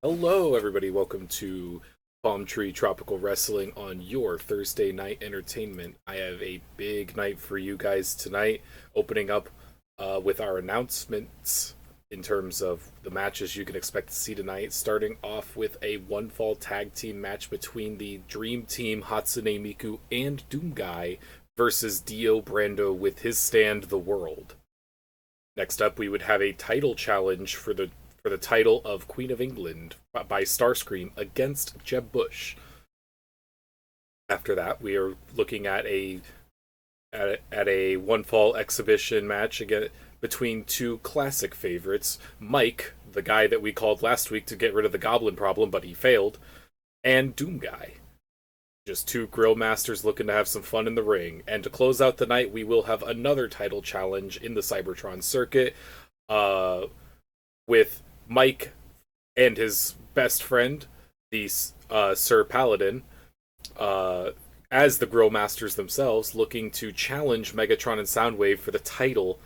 Hello, everybody. Welcome to Palm Tree Tropical Wrestling on your Thursday night entertainment. I have a big night for you guys tonight, opening up with our announcements in terms of the matches you can expect to see tonight, starting off with a one-fall tag team match between the Dream Team Hatsune Miku and Doom Guy versus Dio Brando with his stand The World. Next up, we would have a title challenge for the title of Queen of England by Starscream against Jeb Bush. After that, we are looking at a one fall exhibition match again between two classic favorites, Mike, the guy that we called last week to get rid of the goblin problem, but he failed, and Doom Guy. Just two grill masters looking to have some fun in the ring. And to close out the night, we will have another title challenge in the Cybertron circuit, with Mike and his best friend, the Sir Paladin, as the Grill Masters themselves, looking to challenge Megatron and Soundwave for the title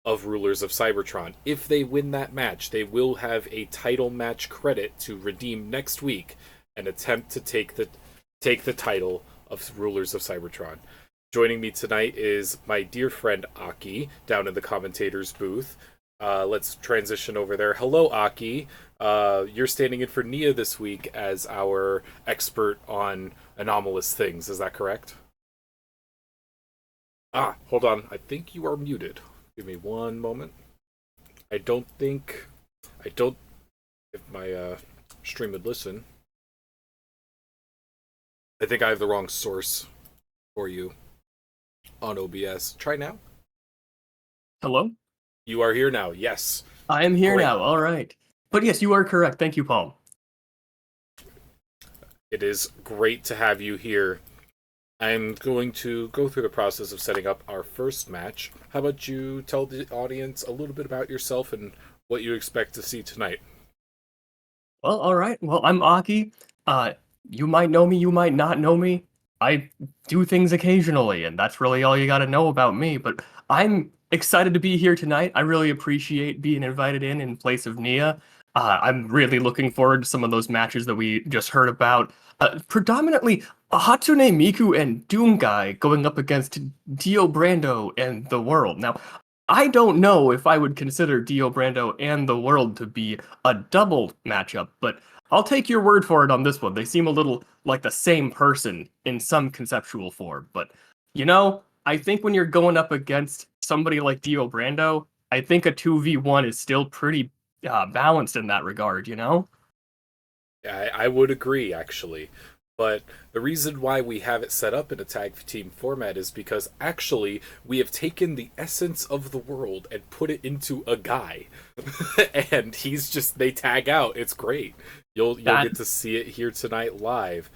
of Rulers of Cybertron. If they win that match, they will have a title match credit to redeem next week and attempt to take the title of Rulers of Cybertron. Joining me tonight is my dear friend Aki down in the commentator's booth. Let's transition over there. Hello, Aki. You're standing in for Nia this week as our expert on anomalous things. Is that correct? Hold on. I think you are muted. Give me one moment. I don't. If my stream would listen. I think I have the wrong source for you on OBS. Try now. Hello? You are here now, yes. I am here Great. now, all right. But yes, you are correct. Thank you, Palm. It is great to have you here. I'm going to go through the process of setting up our first match. How about you tell the audience a little bit about yourself and what you expect to see tonight? Well, all right. Well, I'm Aki. You might know me, you might not know me. I do things occasionally, and that's really all you gotta know about me. But I'm excited to be here tonight. I really appreciate being invited in place of Nia. I'm really looking forward to some of those matches that we just heard about. Predominantly, Hatsune Miku and Doom Guy going up against Dio Brando and The World. Now, I don't know if I would consider Dio Brando and The World to be a double matchup, but I'll take your word for it on this one. They seem a little like the same person in some conceptual form, but I think when you're going up against somebody like Dio Brando, I think a 2v1 is still pretty balanced in that regard, Yeah, I would agree, actually. But the reason why we have it set up in a tag team format is because actually we have taken the essence of the world and put it into a guy. And they tag out. It's great. You'll get to see it here tonight live.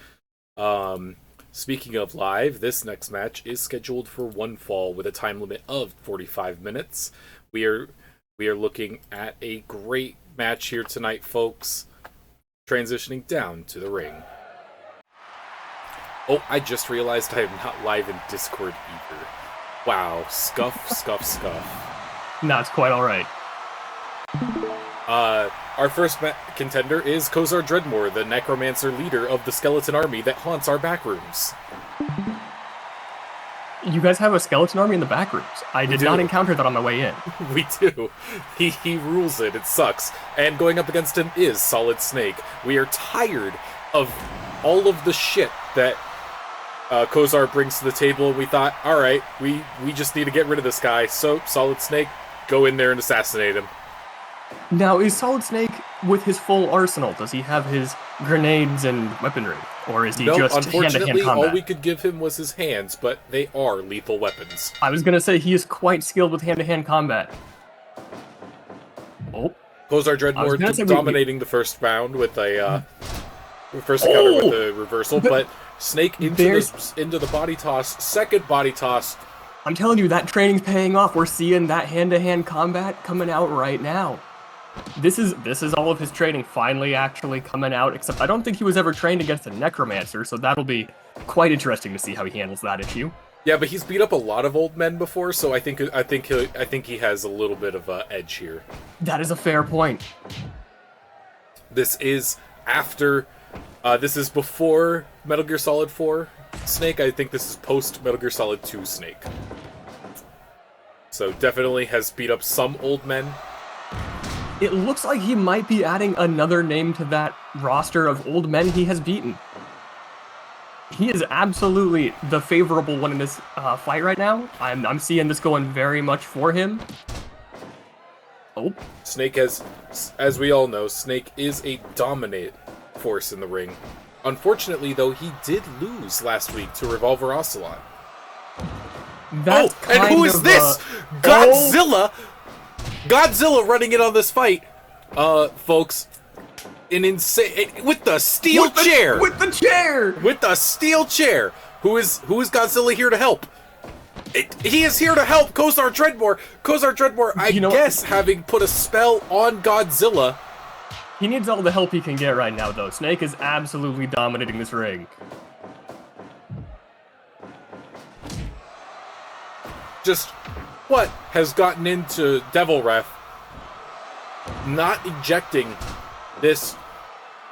Speaking of live, this next match is scheduled for one fall with a time limit of 45 minutes. We are looking at a great match here tonight, folks. Transitioning down to the ring. Oh, I just realized I am not live in Discord either. Wow, scuff, scuff, scuff. No, it's quite all right. Our first contender is Kozar Dreadmore, the necromancer leader of the skeleton army that haunts our backrooms. You guys have a skeleton army in the backrooms. I did not encounter that on my way in. We do. He rules it. It sucks. And going up against him is Solid Snake. We are tired of all of the shit that Kozar brings to the table, and we thought, alright, we just need to get rid of this guy. So, Solid Snake, go in there and assassinate him. Now, is Solid Snake with his full arsenal? Does he have his grenades and weaponry? Or is he just hand-to-hand unfortunately, combat? all we could give him was his hands, but they are lethal weapons. I was gonna say, he is quite skilled with hand-to-hand combat. Oh. Kozar Dreadmore dominating the first round with a first encounter with a reversal, but Snake into the body toss, second body toss. I'm telling you, that training's paying off. We're seeing that hand-to-hand combat coming out right now. This is all of his training finally actually coming out, except I don't think he was ever trained against a necromancer, so that'll be quite interesting to see how he handles that issue. Yeah, but he's beat up a lot of old men before, so I think he has a little bit of edge here. That is a fair point. This is after. This is before Metal Gear Solid 4 Snake. I think this is post Metal Gear Solid 2 Snake. So definitely has beat up some old men. It looks like he might be adding another name to that roster of old men he has beaten. He is absolutely the favorable one in this fight right now. I'm seeing this going very much for him. Oh. Snake has, as we all know, Snake is a dominant force in the ring. Unfortunately, though, he did lose last week to Revolver Ocelot. That's and who is this? Godzilla! Godzilla running in on this fight. Folks, an insane with the steel chair. With the chair. With the steel chair. Who is Godzilla here to help? He is here to help Kozar Dreadmore. Kozar Dreadmore, I guess, having put a spell on Godzilla. He needs all the help he can get right now, though. Snake is absolutely dominating this ring. Just what has gotten into Devil Ref not ejecting this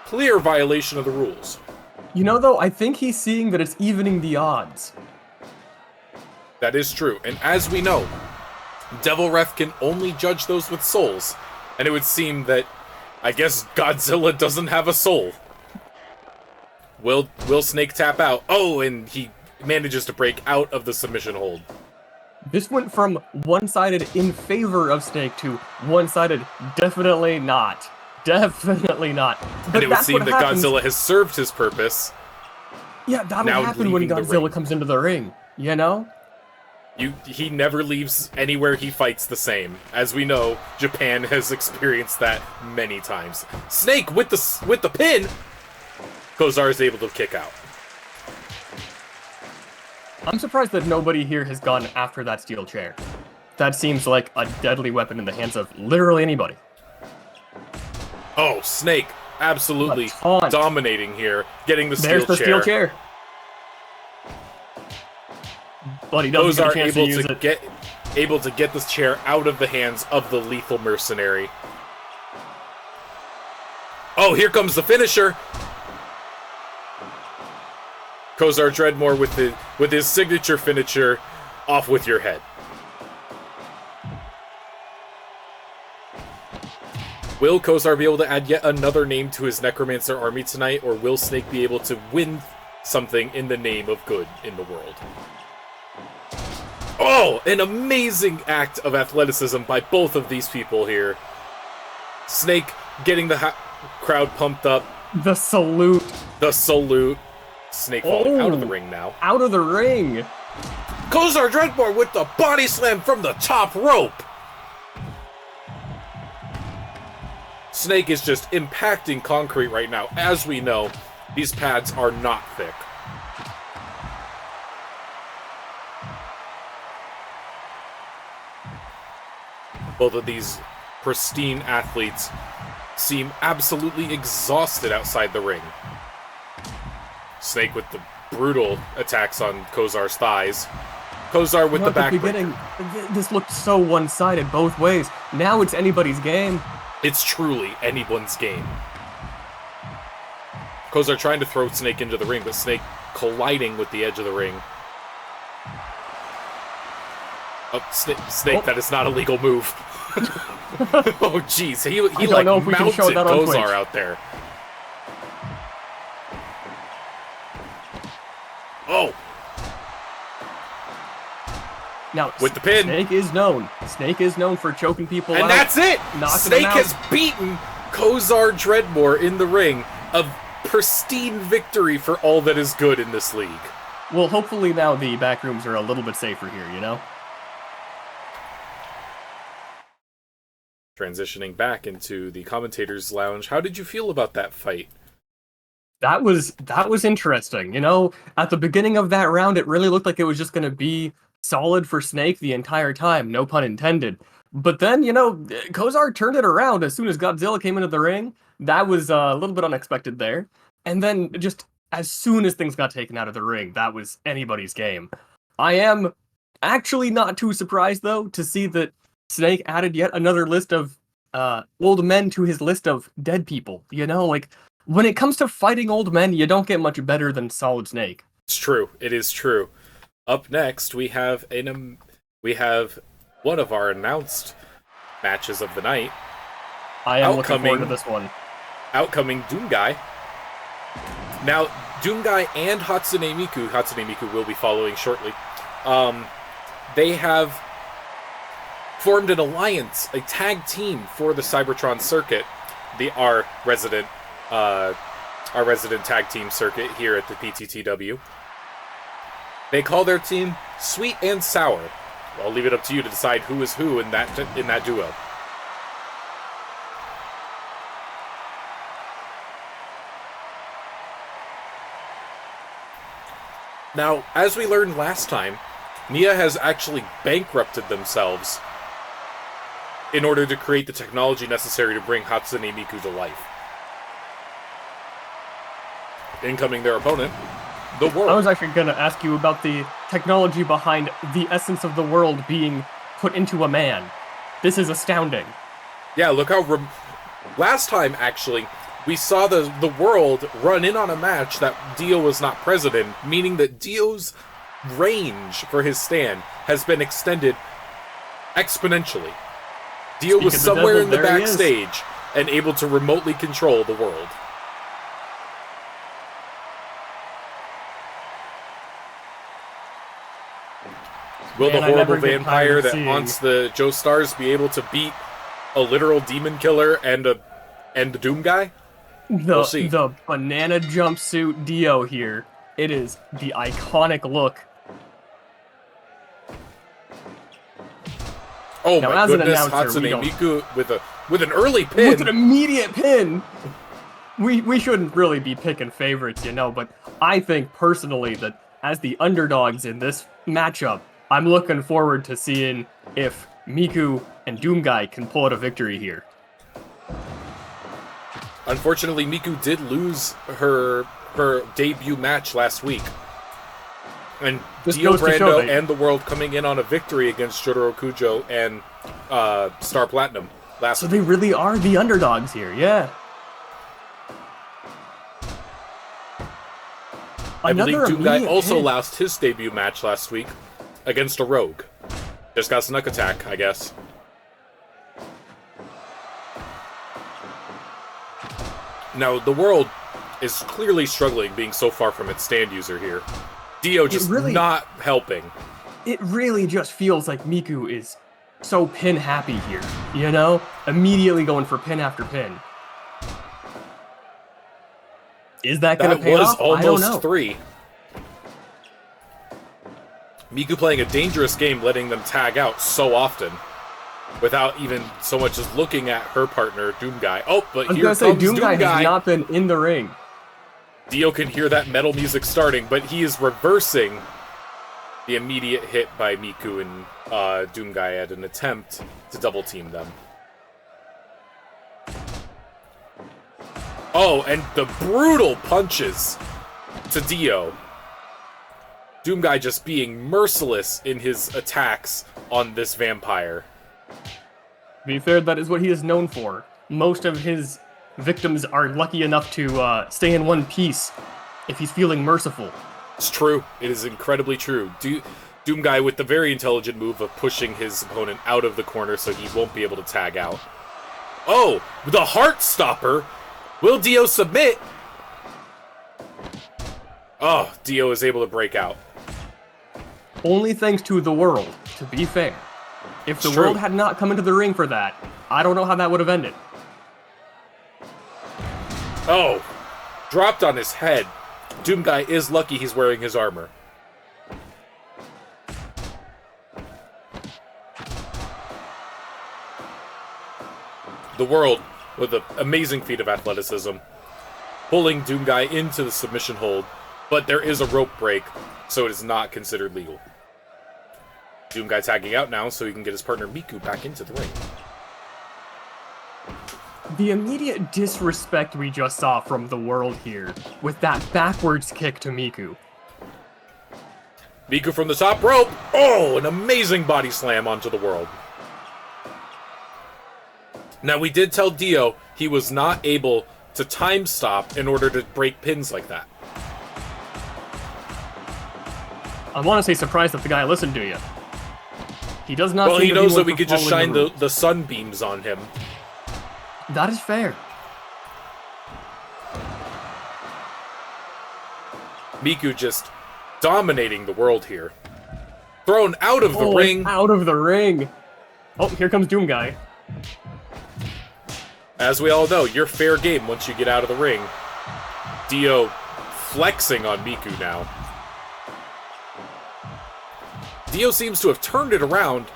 clear violation of the rules? You know, though, I think he's seeing that it's evening the odds. That is true. And as we know, Devil Ref can only judge those with souls. And it would seem that, I guess, Godzilla doesn't have a soul. Will Snake tap out? Oh, and he manages to break out of the submission hold. This went from one-sided in favor of Snake to one-sided definitely not. Definitely not. But and it would seem that Godzilla has served his purpose. Yeah, that'll happen when Godzilla comes into the ring, you know? He never leaves anywhere he fights the same. As we know, Japan has experienced that many times. Snake with the pin! Kozar is able to kick out. I'm surprised that nobody here has gone after that steel chair. That seems like a deadly weapon in the hands of literally anybody. Oh, Snake absolutely dominating here, getting the steel chair. There's the steel chair. But he doesn't get a chance to use it. Able to get this chair out of the hands of the lethal mercenary. Oh, here comes the finisher. Kozar Dreadmore with his signature finisher, off with your head. Will Kozar be able to add yet another name to his Necromancer army tonight, or will Snake be able to win something in the name of good in the world? Oh, an amazing act of athleticism by both of these people here. Snake getting the crowd pumped up. The salute. The salute. Snake falling out of the ring now. Out of the ring. Kozar Dreadmore with the body slam from the top rope. Snake is just impacting concrete right now. As we know, these pads are not thick. Both of these pristine athletes seem absolutely exhausted outside the ring. Snake with the brutal attacks on Kozar's thighs. Kozar with the backbreaker. This looked so one-sided both ways. Now it's anybody's game. It's truly anyone's game. Kozar trying to throw Snake into the ring, but Snake colliding with the edge of the ring. Oh, Snake, that is not a legal move. Oh, jeez. He like mounted Kozar out there. Oh! Now, with the pin. Snake is known for choking people out. And that's it! Snake has beaten Kozar Dreadmore in the ring. A pristine victory for all that is good in this league. Well, hopefully now the backrooms are a little bit safer here, you know? Transitioning back into the commentators' lounge, how did you feel about that fight? That was interesting. You know, at the beginning of that round, it really looked like it was just going to be solid for Snake the entire time, no pun intended. But then, you know, Kozar turned it around as soon as Godzilla came into the ring. That was a little bit unexpected there. And then just as soon as things got taken out of the ring, that was anybody's game. I am actually not too surprised, though, to see that Snake added yet another list of old men to his list of dead people. You know, like, when it comes to fighting old men, you don't get much better than Solid Snake. It's true. It is true. Up next, we have one of our announced matches of the night. I am looking forward to this one. Outcoming Doomguy. Now, Doomguy and Hatsune Miku will be following shortly. They have formed an alliance, a tag team for the Cybertron circuit, our resident tag team circuit here at the PTTW. They call their team Sweet and Sour. I'll leave it up to you to decide who is who in that duo. Now, as we learned last time, Nia has actually bankrupted themselves in order to create the technology necessary to bring Hatsune Miku to life. Incoming their opponent, the world. I was actually going to ask you about the technology behind the essence of the world being put into a man. This is astounding. Yeah, look how... Last time, actually, we saw the world run in on a match that Dio was not present in, meaning that Dio's range for his stand has been extended exponentially. Dio was somewhere in the backstage and able to remotely control the world. Will the horrible vampire that haunts the Joestars be able to beat a literal demon killer and the Doomguy? We'll see. The banana jumpsuit Dio here. It is the iconic look. Oh now, my goodness, Hatsune Miku with an early pin. With an immediate pin! We shouldn't really be picking favorites, but I think personally that as the underdogs in this matchup, I'm looking forward to seeing if Miku and Doomguy can pull out a victory here. Unfortunately, Miku did lose her debut match last week. And Dio Brando and the world coming in on a victory against Jotaro Kujo and Star Platinum last week. So they really are the underdogs here, yeah. I believe Doomguy also lost his debut match last week against a rogue. Just got snuck attack, I guess. Now, the world is clearly struggling being so far from its stand user here. Dio just not helping. It really just feels like Miku is so pin happy here, Immediately going for pin after pin. Is that going to pay off? That was almost 3. Miku playing a dangerous game, letting them tag out so often, without even so much as looking at her partner, Doomguy. Oh, but here comes Doomguy. Has not been in the ring. Dio can hear that metal music starting, but he is reversing the immediate hit by Miku and Doomguy at an attempt to double team them. Oh, and the brutal punches to Dio. Doomguy just being merciless in his attacks on this vampire. To be fair, that is what he is known for. Most of his victims are lucky enough to stay in one piece if he's feeling merciful. It's true. It is incredibly true. Doomguy with the very intelligent move of pushing his opponent out of the corner so he won't be able to tag out. Oh, the Heart Stopper! Will Dio submit? Oh, Dio is able to break out. Only thanks to the world, to be fair. If the world had not come into the ring for that, I don't know how that would have ended. Oh, dropped on his head. Doomguy is lucky he's wearing his armor. The world, with an amazing feat of athleticism, pulling Doomguy into the submission hold, but there is a rope break, so it is not considered legal. Doomguy tagging out now so he can get his partner Miku back into the ring. The immediate disrespect we just saw from the world here, with that backwards kick to Miku. Miku from the top rope! Oh, an amazing body slam onto the world. Now, we did tell Dio he was not able to time stop in order to break pins like that. I want to say surprised that the guy listened to you. He does not. Well, seem he to be knows one that we for could just following shine the rules. the sunbeams on him. That is fair. Miku just dominating the world here. Thrown out of the ring. Out of the ring. Oh, here comes Doom Guy. As we all know, you're fair game once you get out of the ring. Dio flexing on Miku now. Dio seems to have turned it around.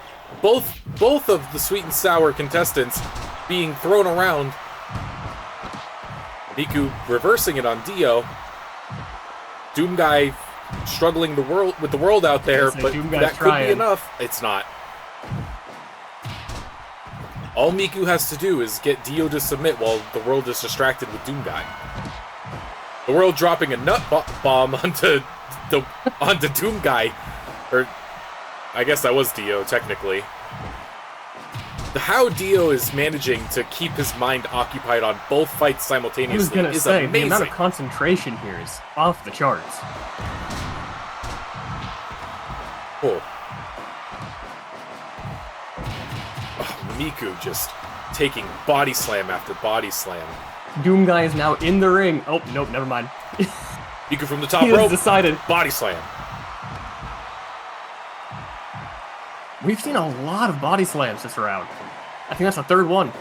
Both of the sweet and sour contestants being thrown around. Miku reversing it on Dio. Doom Guy struggling with the world out there, but that could be enough. It's not. All Miku has to do is get Dio to submit while the world is distracted with Doom Guy. The world dropping a nut bomb onto Doom Guy, or I guess that was Dio technically. How Dio is managing to keep his mind occupied on both fights simultaneously is amazing. I was gonna say, the amount of concentration here is off the charts. Cool. Miku just taking body slam after body slam. Doom Guy is now in the ring. Oh, nope, never mind. Miku from the top rope. Decided. Body slam. We've seen a lot of body slams this round. I think that's the third one.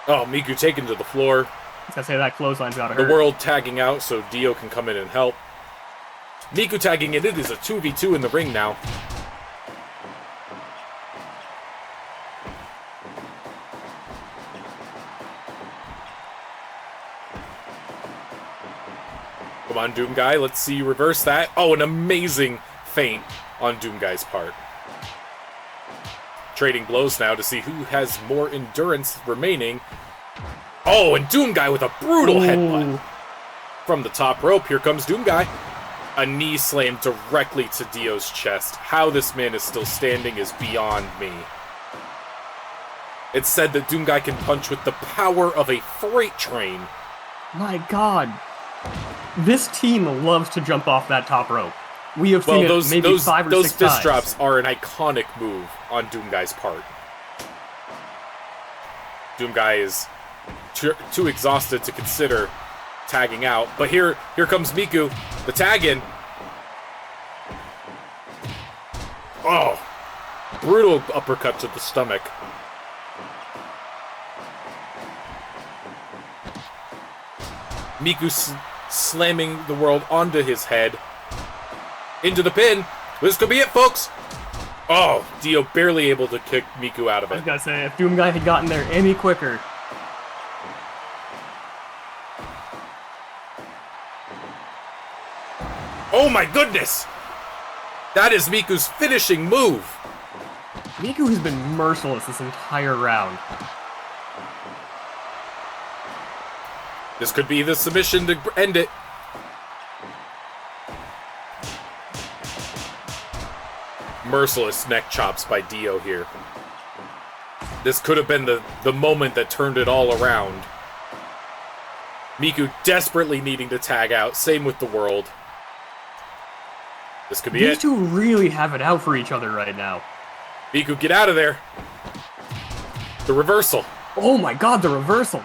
Oh, Miku taken to the floor. I was gonna say that clothesline's gotta hurt. The world tagging out so Dio can come in and help. Miku tagging in. It is a 2v2 in the ring now. Come on, Doom Guy. Let's see you reverse that. Oh, an amazing feint on Doom Guy's part. Trading blows now to see who has more endurance remaining. Oh, and Doom Guy with a brutal headbutt. From the top rope, here comes Doom Guy. A knee slam directly to Dio's chest. How this man is still standing is beyond me. It's said that Doom Guy can punch with the power of a freight train. My god. This team loves to jump off that top rope. We have seen it maybe 5 or 6 times. Those fist drops are an iconic move on Doom Guy's part. Doom Guy is too exhausted to consider tagging out. But here comes Miku. The tag in. Oh. Brutal uppercut to the stomach. Miku slamming the world onto his head. Into the pin. This could be it, folks. Oh, Dio barely able to kick Miku out of it. I was gonna say, if Doom Guy had gotten there any quicker. Oh my goodness! That is Miku's finishing move. Miku has been merciless this entire round. This could be the submission to end it. Merciless neck chops by Dio here. This could have been the moment that turned it all around. Miku desperately needing to tag out. Same with the world. This could be it. These two really have it out for each other right now. Miku, get out of there. The reversal. Oh my god, the reversal.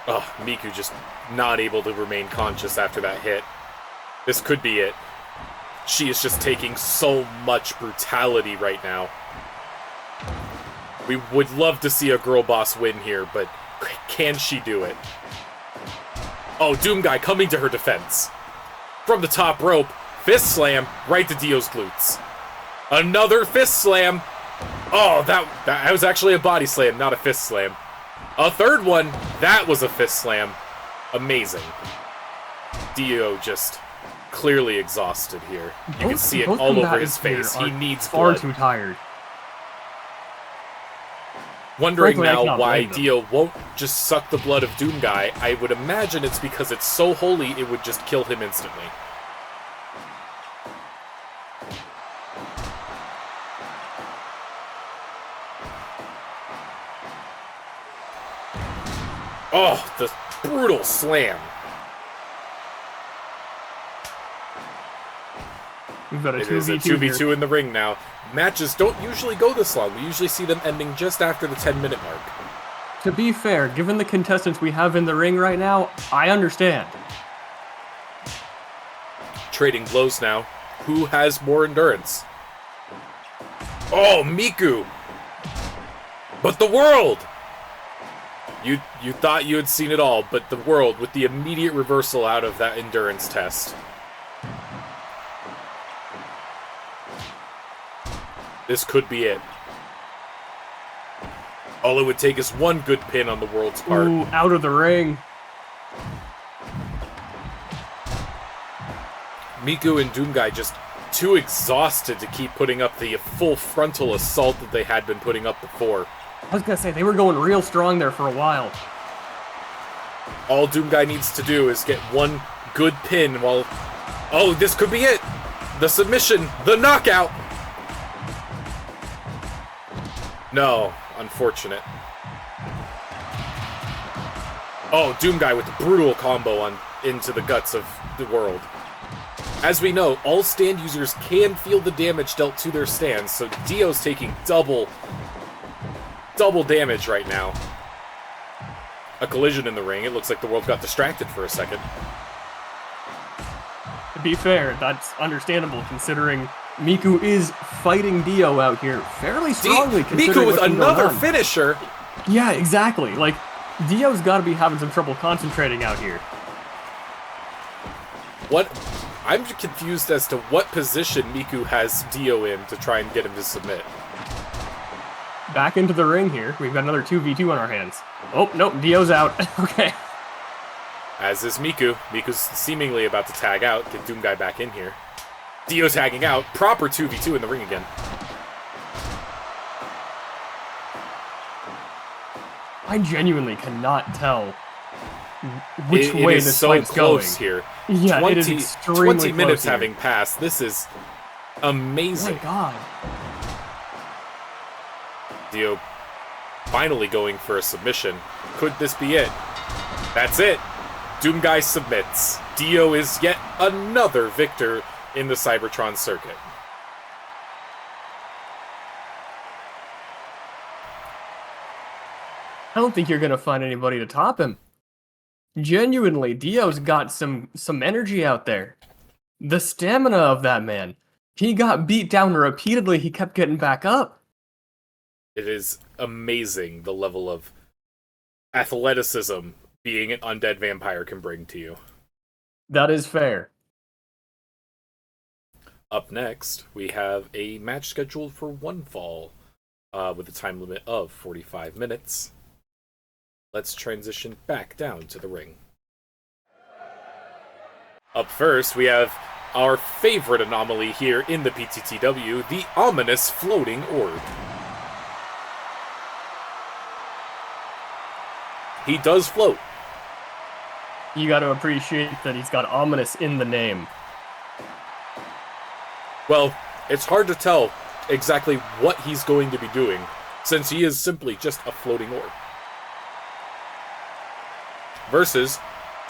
Oh, Miku just not able to remain conscious after that hit. This could be it. She is just taking so much brutality right now. We would love to see a girl boss win here, but can she do it? Oh, Doom Guy coming to her defense. From the top rope, fist slam right to Dio's glutes. Another fist slam. Oh, that was actually a body slam, not a fist slam. A third one, that was a fist slam. Amazing. Dio just clearly exhausted here. You can see it all over his face. He needs blood. Far too tired. Wondering now why Dio won't just suck the blood of Doom Guy. I would imagine it's because it's so holy it would just kill him instantly. Oh, the brutal slam. We've got a It is a 2v2 here. 2v2 in the ring now. Matches don't usually go this long. We usually see them ending just after the 10-minute mark. To be fair, given the contestants we have in the ring right now, I understand. Trading blows now. Who has more endurance? Oh, Miku! But the world! You thought you had seen it all, but the world with the immediate reversal out of that endurance test. This could be it. All it would take is one good pin on the world's part. Ooh, out of the ring. Miku and Doomguy just too exhausted to keep putting up the full frontal assault that they had been putting up before. I was gonna say, they were going real strong there for a while. All Doomguy needs to do is get one good pin while... Oh, this could be it! The submission! The knockout! No, unfortunate. Oh, Doomguy with the brutal combo on into the guts of the world. As we know, all stand users can feel the damage dealt to their stands, so Dio's taking double damage right now. A collision in the ring. It looks like the world got distracted for a second. To be fair, that's understandable considering Miku is fighting Dio out here fairly strongly. Miku with another finisher. Yeah, exactly. Like, Dio's got to be having some trouble concentrating out here. What? I'm confused as to what position Miku has Dio in to try and get him to submit. Back into the ring here. We've got another 2v2 on our hands. Oh, nope, Dio's out. Okay. As is Miku. Miku's seemingly about to tag out, get Doomguy back in here. Dio tagging out. Proper 2v2 in the ring again. I genuinely cannot tell which way it is this so fight's close going. here. Yeah, 20, it is extremely 20 minutes close here. having passed. This is Oh amazing. my god. Dio finally going for a submission. Could this be it? That's it. Doomguy submits. Dio is yet another victor in the Cybertron circuit. I don't think you're gonna find anybody to top him. Genuinely, Dio's got some energy out there. The stamina of that man. He got beat down repeatedly, he kept getting back up. It is amazing the level of athleticism being an undead vampire can bring to you. That is fair. Up next, we have a match scheduled for one fall with a time limit of 45 minutes. Let's transition back down to the ring. Up first, we have our favorite anomaly here in the PTTW, the ominous floating orb. He does float. You gotta appreciate that he's got ominous in the name. Well, it's hard to tell exactly what he's going to be doing, since he is simply just a floating orb. Versus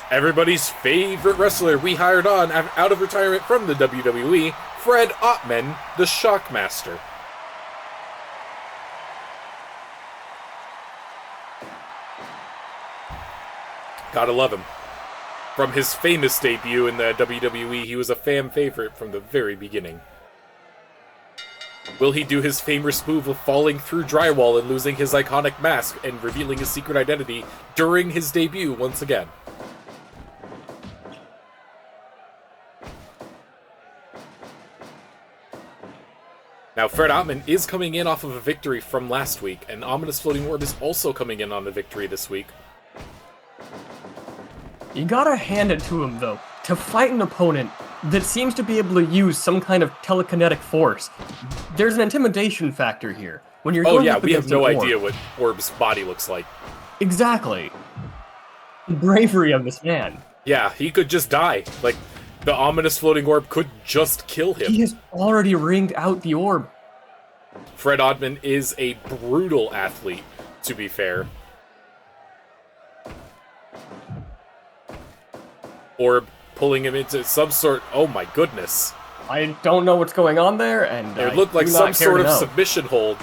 everybody's favorite wrestler we hired on out of retirement from the WWE, Fred Ottman, the Shockmaster. Gotta love him. From his famous debut in the WWE, he was a fan favorite from the very beginning. Will he do his famous move of falling through drywall and losing his iconic mask and revealing his secret identity during his debut once again? Now, Fred Ottman is coming in off of a victory from last week, and Ominous Floating Orb is also coming in on a victory this week. You gotta hand it to him, though. To fight an opponent that seems to be able to use some kind of telekinetic force, there's an intimidation factor here. When you're going up we have against no an orb. idea what Orb's body looks like. Exactly. The bravery of this man. Yeah, he could just die. Like, the Ominous Floating Orb could just kill him. He has already ringed out the orb. Fred Ottman is a brutal athlete, to be fair. Orb pulling him into some sort. Oh my goodness! I don't know what's going on there, and It I looked like do some not care sort to of know. submission hold.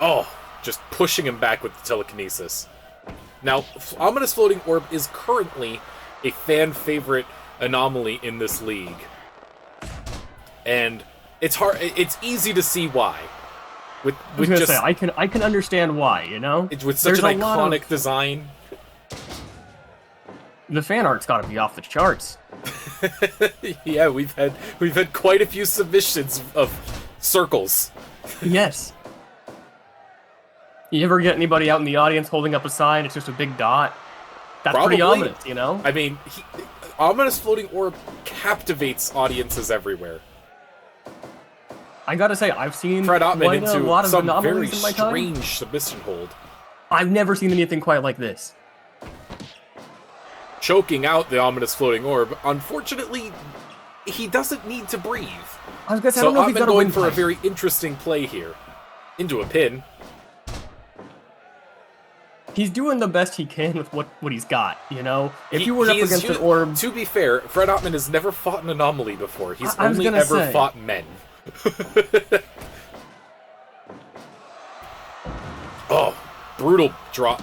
Oh, just pushing him back with the telekinesis. Now, Ominous Floating Orb is currently a fan favorite anomaly in this league, and it's hard. It's easy to see why. With I was gonna say I can understand why. You know, with such there's an a lot iconic of design. the fan art's got to be off the charts. Yeah, we've had quite a few submissions of circles. Yes. You ever get anybody out in the audience holding up a sign? It's just a big dot. That's Probably. pretty ominous, you know? I mean, Ominous Floating Orb captivates audiences everywhere. I gotta say, I've seen Fred Ottman quite a lot into of some very anomalies in my time. strange submission hold. I've never seen anything quite like this. Choking out the Ominous Floating Orb. Unfortunately, he doesn't need to breathe. I was gonna say, I So don't know if he's Ottman got a going for a windpipe. very interesting play here. Into a pin. He's doing the best he can with what he's got, you know? If you were He up is against an orb... To be fair, Fred Ottman has never fought an anomaly before. He's I was only gonna ever say. fought men. Oh, brutal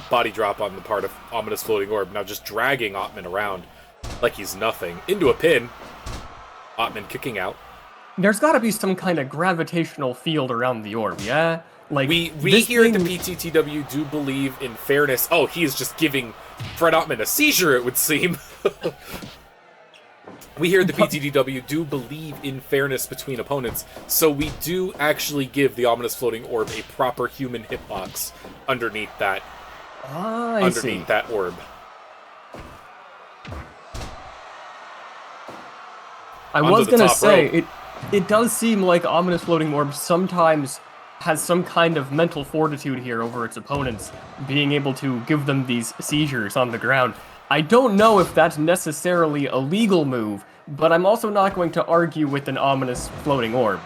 body drop on the part of Ominous Floating Orb. Now just dragging Ottman around like he's nothing. Into a pin. Ottman kicking out. There's gotta be some kind of gravitational field around the orb, yeah? Like, We this here at the thing- PTTW do believe in fairness. Oh, he is just giving Fred Ottman a seizure, it would seem. We here at the PTTW do believe in fairness between opponents, so we do actually give the Ominous Floating Orb a proper human hitbox underneath that I see. that orb. I Onto was the gonna top say, rope. it does seem like Ominous Floating Orb sometimes has some kind of mental fortitude here over its opponents, being able to give them these seizures on the ground. I don't know if that's necessarily a legal move, but I'm also not going to argue with an Ominous Floating Orb.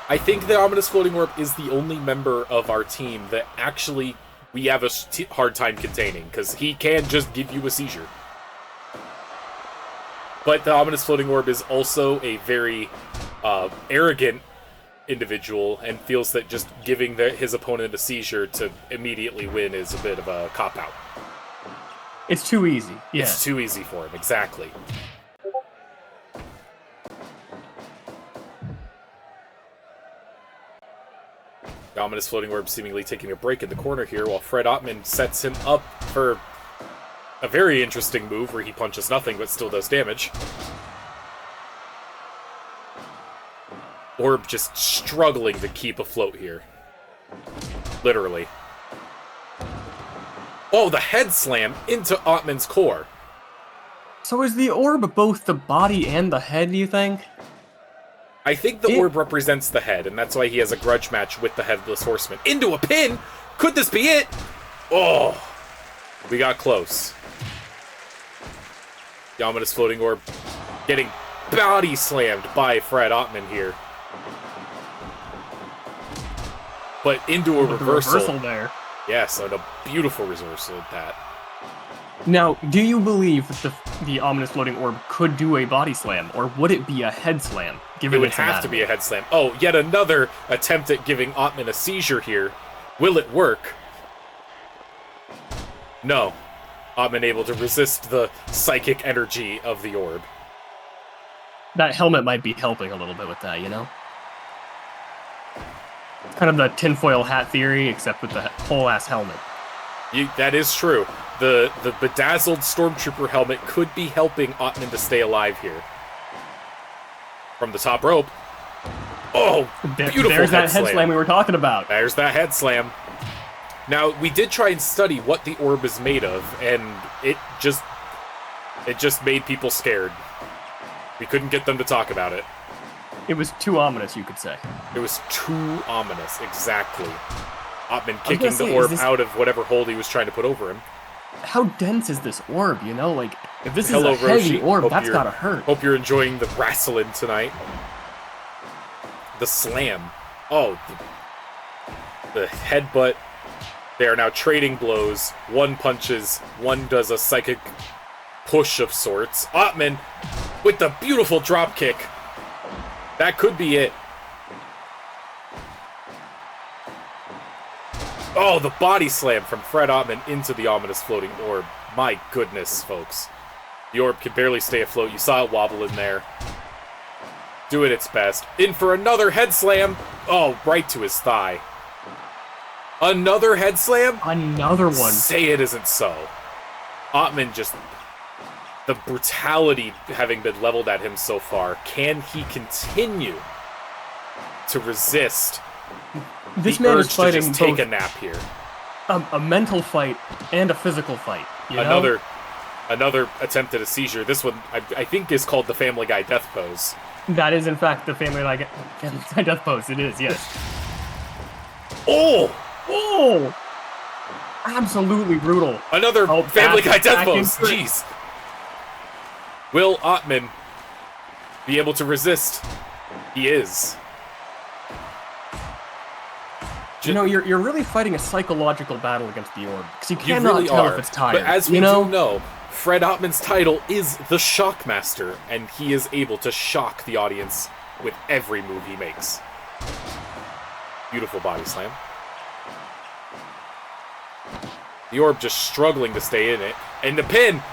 I think the Ominous Floating Orb is the only member of our team that actually we have a hard time containing, because he can just give you a seizure. But the Ominous Floating Orb is also a very arrogant individual and feels that just giving his opponent a seizure to immediately win is a bit of a cop-out. It's too easy. Yeah. It's too easy for him, exactly. The Ominous Floating Orb seemingly taking a break in the corner here while Fred Ottman sets him up for a very interesting move where he punches nothing but still does damage. Orb just struggling to keep afloat here. Literally. Oh, the head slam into Ottman's core. So is the orb both the body and the head, do you think? I think the orb represents the head, and that's why he has a grudge match with the Headless Horseman. Into a pin! Could this be it? Oh, we got close. The Ominous Floating Orb getting body slammed by Fred Ottman here. But into a reversal. The reversal there. Yes, and a beautiful reversal at that. Now, do you believe that the Ominous Floating Orb could do a body slam, or would it be a head slam? It would have to be a head slam. Oh, yet another attempt at giving Ottman a seizure here. Will it work? No. Ottman able to resist the psychic energy of the orb. That helmet might be helping a little bit with that, you know? It's kind of the tinfoil hat theory, except with the whole-ass helmet. That is true. The bedazzled Stormtrooper helmet could be helping Ottman to stay alive here. From the top rope. Oh, beautiful There's that head head slam we were talking about. There's that head slam. Now, we did try and study what the orb is made of, and it just made people scared. We couldn't get them to talk about it. It was too ominous, you could say. It was too ominous, exactly. Ottman kicking the orb out of whatever hold he was trying to put over him. How dense is this orb, you know? Like, if this Hello, is a heavy Roshi. orb, Hope that's you're- gotta hurt. Hope you're enjoying the wrestling tonight. The slam. Oh, the headbutt. They are now trading blows. One punches, one does a psychic push of sorts. Ottman with the beautiful drop kick. That could be it. Oh, the body slam from Fred Ottman into the ominous floating orb. My goodness, folks. The orb can barely stay afloat. You saw it wobble in there. Doing its best. In for another head slam. Oh, right to his thigh. Another head slam? Another one. Say it isn't so. Ottman just... The brutality having been leveled at him so far. Can he continue to resist this the man urge is fighting to just take both a nap here? a mental fight and a physical fight. You know? Another attempt at a seizure. This one, I think, is called the Family Guy death pose. That is, in fact, the Family Guy death pose. It is, yes. Oh! Oh! Absolutely brutal. Another Family Guy death pose. Jeez. Jeez. Will Ottman be able to resist? He is. You know, you're really fighting a psychological battle against the orb, because you You cannot really tell are. if it's tired. But as we you know? do know, Fred Ottman's title is the Shockmaster, and he is able to shock the audience with every move he makes. Beautiful body slam. The orb just struggling to stay in it. And the pin!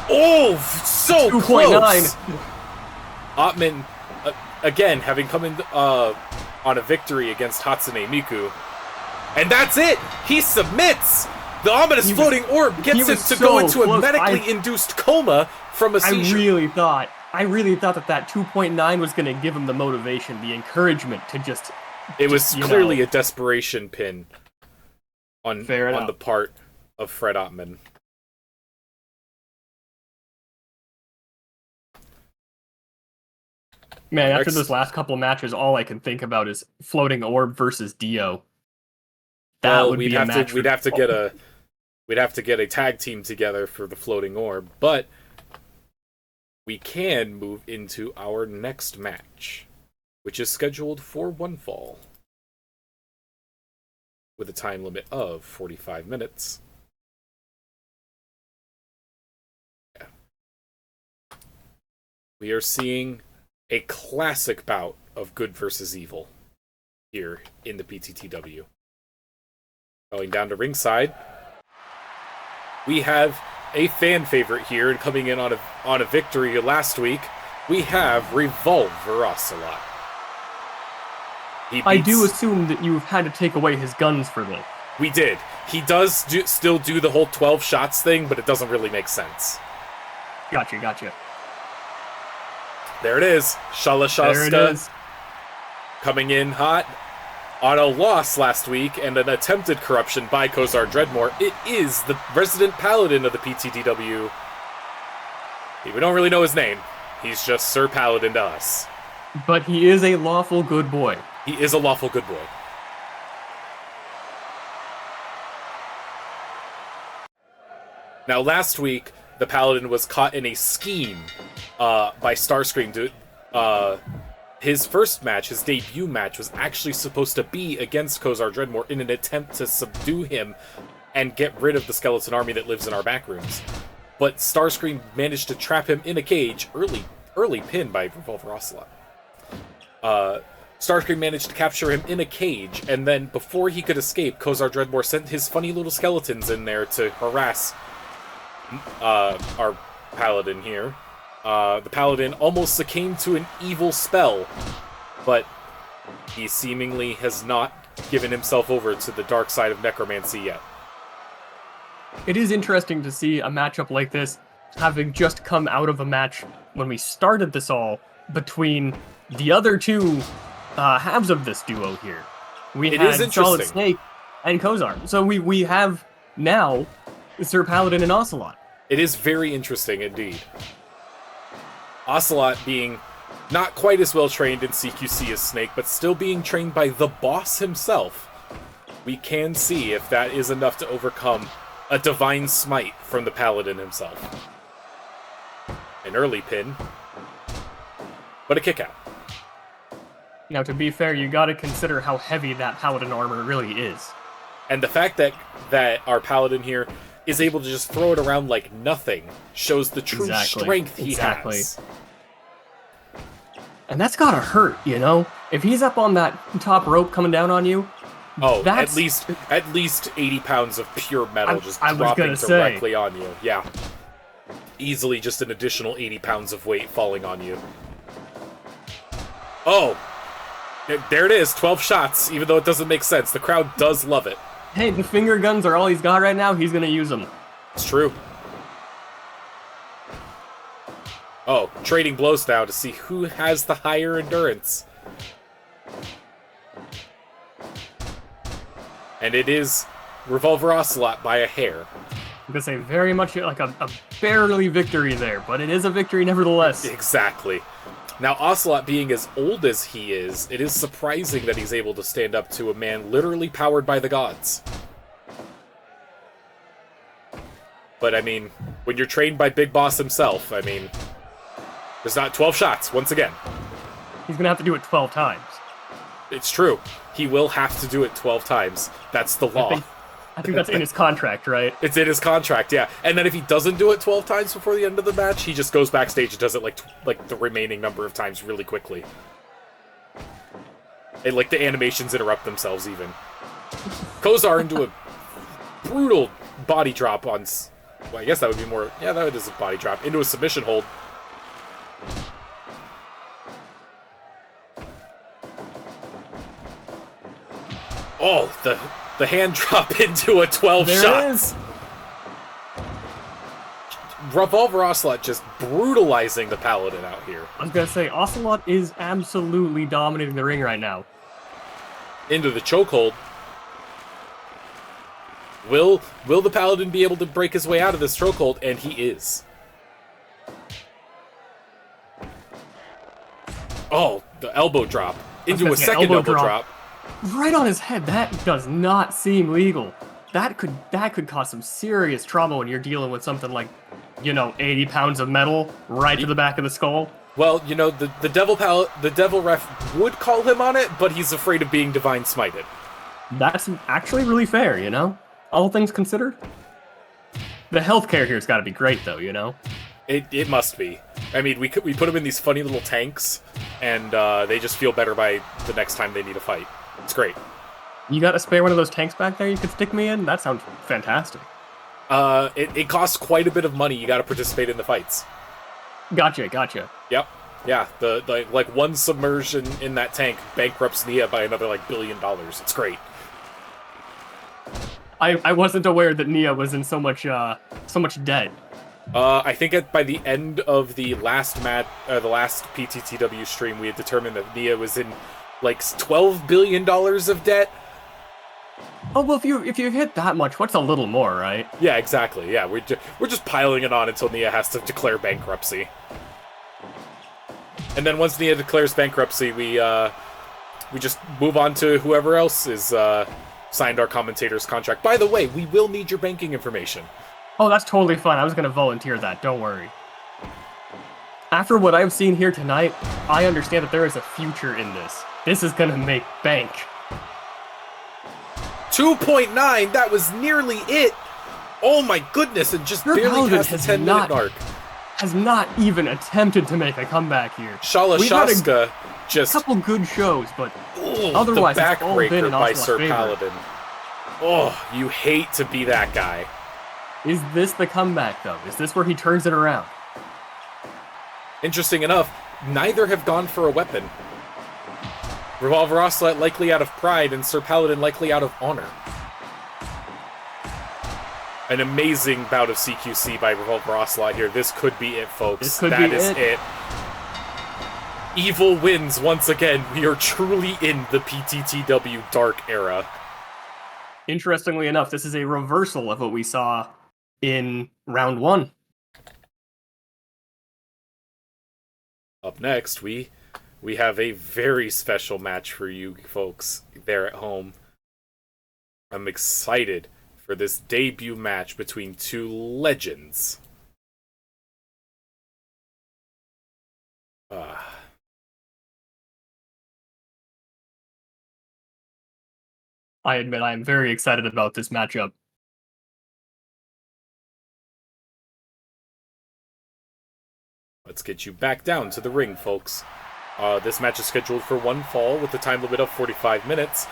Oh, so 2.9. close! Ottman, again, having come in on a victory against Hatsune Miku. And that's it! He submits! The ominous floating orb gets him to go into a medically induced coma from a seizure. I really thought that 2.9 was going to give him the motivation, the encouragement to just... It was clearly a desperation pin on the part of Fred Ottman. Man, after this last couple matches, all I can think about is floating orb versus Dio. That would be a match. We'd have to get a tag team together for the floating orb, but we can move into our next match, which is scheduled for one fall, with a time limit of 45 minutes. Yeah. We are seeing a classic bout of good versus evil here in the PTTW. Going down to ringside, we have a fan favorite here, and coming in on a victory last week, we have Revolver Ocelot. I do assume that you've had to take away his guns for this. We did. He does still do the whole 12 shots thing, but it doesn't really make sense. Gotcha. There it is. Shalashasta coming in hot on a loss last week and an attempted corruption by Kozar Dreadmore. It is the resident paladin of the PTTW. We don't really know his name. He's just Sir Paladin to us. But he is a lawful good boy. He is a lawful good boy. Now, last week, the Paladin was caught in a scheme by Starscream. His first match, his debut match, was actually supposed to be against Kozar Dreadmore in an attempt to subdue him and get rid of the skeleton army that lives in our back rooms. But Starscream managed to trap him in a cage, early pin by Revolver Ocelot. Starscream managed to capture him in a cage, and then before he could escape, Kozar Dreadmore sent his funny little skeletons in there to harass our Paladin here. The Paladin almost succumbed to an evil spell, but he seemingly has not given himself over to the dark side of necromancy yet. It is interesting to see a matchup like this, having just come out of a match when we started this all between the other two halves of this duo here. We had Solid Snake and Kozar. So we have now Sir Paladin and Ocelot. It is very interesting indeed. Ocelot being not quite as well trained in CQC as Snake, but still being trained by the boss himself. We can see if that is enough to overcome a divine smite from the Paladin himself. An early pin, but a kick out. Now, to be fair, you gotta consider how heavy that Paladin armor really is. And the fact that our Paladin here is able to just throw it around like nothing shows the true Exactly. strength he Exactly. has. And that's gotta hurt, you know? If he's up on that top rope coming down on you, Oh, that's... at least 80 pounds of pure metal just I was dropping gonna say. directly on you. Yeah. Easily just an additional 80 pounds of weight falling on you. Oh! There it is, 12 shots, even though it doesn't make sense. The crowd does love it. Hey, the finger guns are all he's got right now. He's gonna use them. It's true. Oh, trading blows now to see who has the higher endurance. And it is Revolver Ocelot by a hair. I'm gonna say very much like a barely victory there, but it is a victory nevertheless. Exactly. Now, Ocelot being as old as he is, it is surprising that he's able to stand up to a man literally powered by the gods. But, I mean, when you're trained by Big Boss himself, I mean, there's not 12 shots, once again. He's gonna have to do it 12 times. It's true. He will have to do it 12 times. That's the law. I think that's in his contract, right? It's in his contract, yeah. And then if he doesn't do it 12 times before the end of the match, he just goes backstage and does it like the remaining number of times really quickly. And like the animations interrupt themselves even. Kozar into a brutal body drop on... Well, I guess that would be more... Yeah, that is a body drop. Into a submission hold. Oh, the hand drop into a 12 There shots. it is. Revolver Ocelot just brutalizing the Paladin out here. I was gonna say, Ocelot is absolutely dominating the ring right now. Into the chokehold. Will the Paladin be able to break his way out of this chokehold? And he is. Oh, the elbow drop. Into a second elbow drop. Right on his head. That does not seem legal. That could cause some serious trauma when you're dealing with something like, 80 pounds of metal right to the back of the skull. Well, the devil ref would call him on it, but he's afraid of being divine smited. That's actually really fair, all things considered. The healthcare here's got to be great, though, It must be. I mean, we put them in these funny little tanks, and they just feel better by the next time they need a fight. It's great. You got a spare one of those tanks back there you could stick me in? That sounds fantastic. It costs quite a bit of money. You got to participate in the fights. Gotcha. Yep. Yeah. The one submersion in that tank bankrupts Nia by another $1 billion. It's great. I wasn't aware that Nia was in so much debt. I think by the end of the last the last PTTW stream, we had determined that Nia was in $12 billion of debt. Oh well, if you hit that much, what's a little more, right? Yeah, exactly. Yeah, we're just piling it on until Nia has to declare bankruptcy. And then once Nia declares bankruptcy, we just move on to whoever else is signed our commentator's contract. By the way, we will need your banking information. Oh, that's totally fine. I was going to volunteer that. Don't worry. After what I've seen here tonight, I understand that there is a future in this. This is going to make bank. 2.9, that was nearly it. Oh my goodness, and just barely past the 10-minute mark. Has not even attempted to make a comeback here. Shala Shaska just... a couple good shows, but otherwise the it's all been backbreaker in by Ocelot's Sir favor. Paladin. Oh, you hate to be that guy. Is this the comeback, though? Is this where he turns it around? Interesting enough, neither have gone for a weapon. Revolver Ocelot likely out of pride, and Sir Paladin likely out of honor. An amazing bout of CQC by Revolver Ocelot here. This could be it, folks. That is it. Evil wins once again. We are truly in the PTTW dark era. Interestingly enough, this is a reversal of what we saw in round 1. Up next, we have a very special match for you folks there at home. I'm excited for this debut match between two legends. I admit I am very excited about this matchup. Let's get you back down to the ring, folks. This match is scheduled for one fall with a time limit of 45 minutes.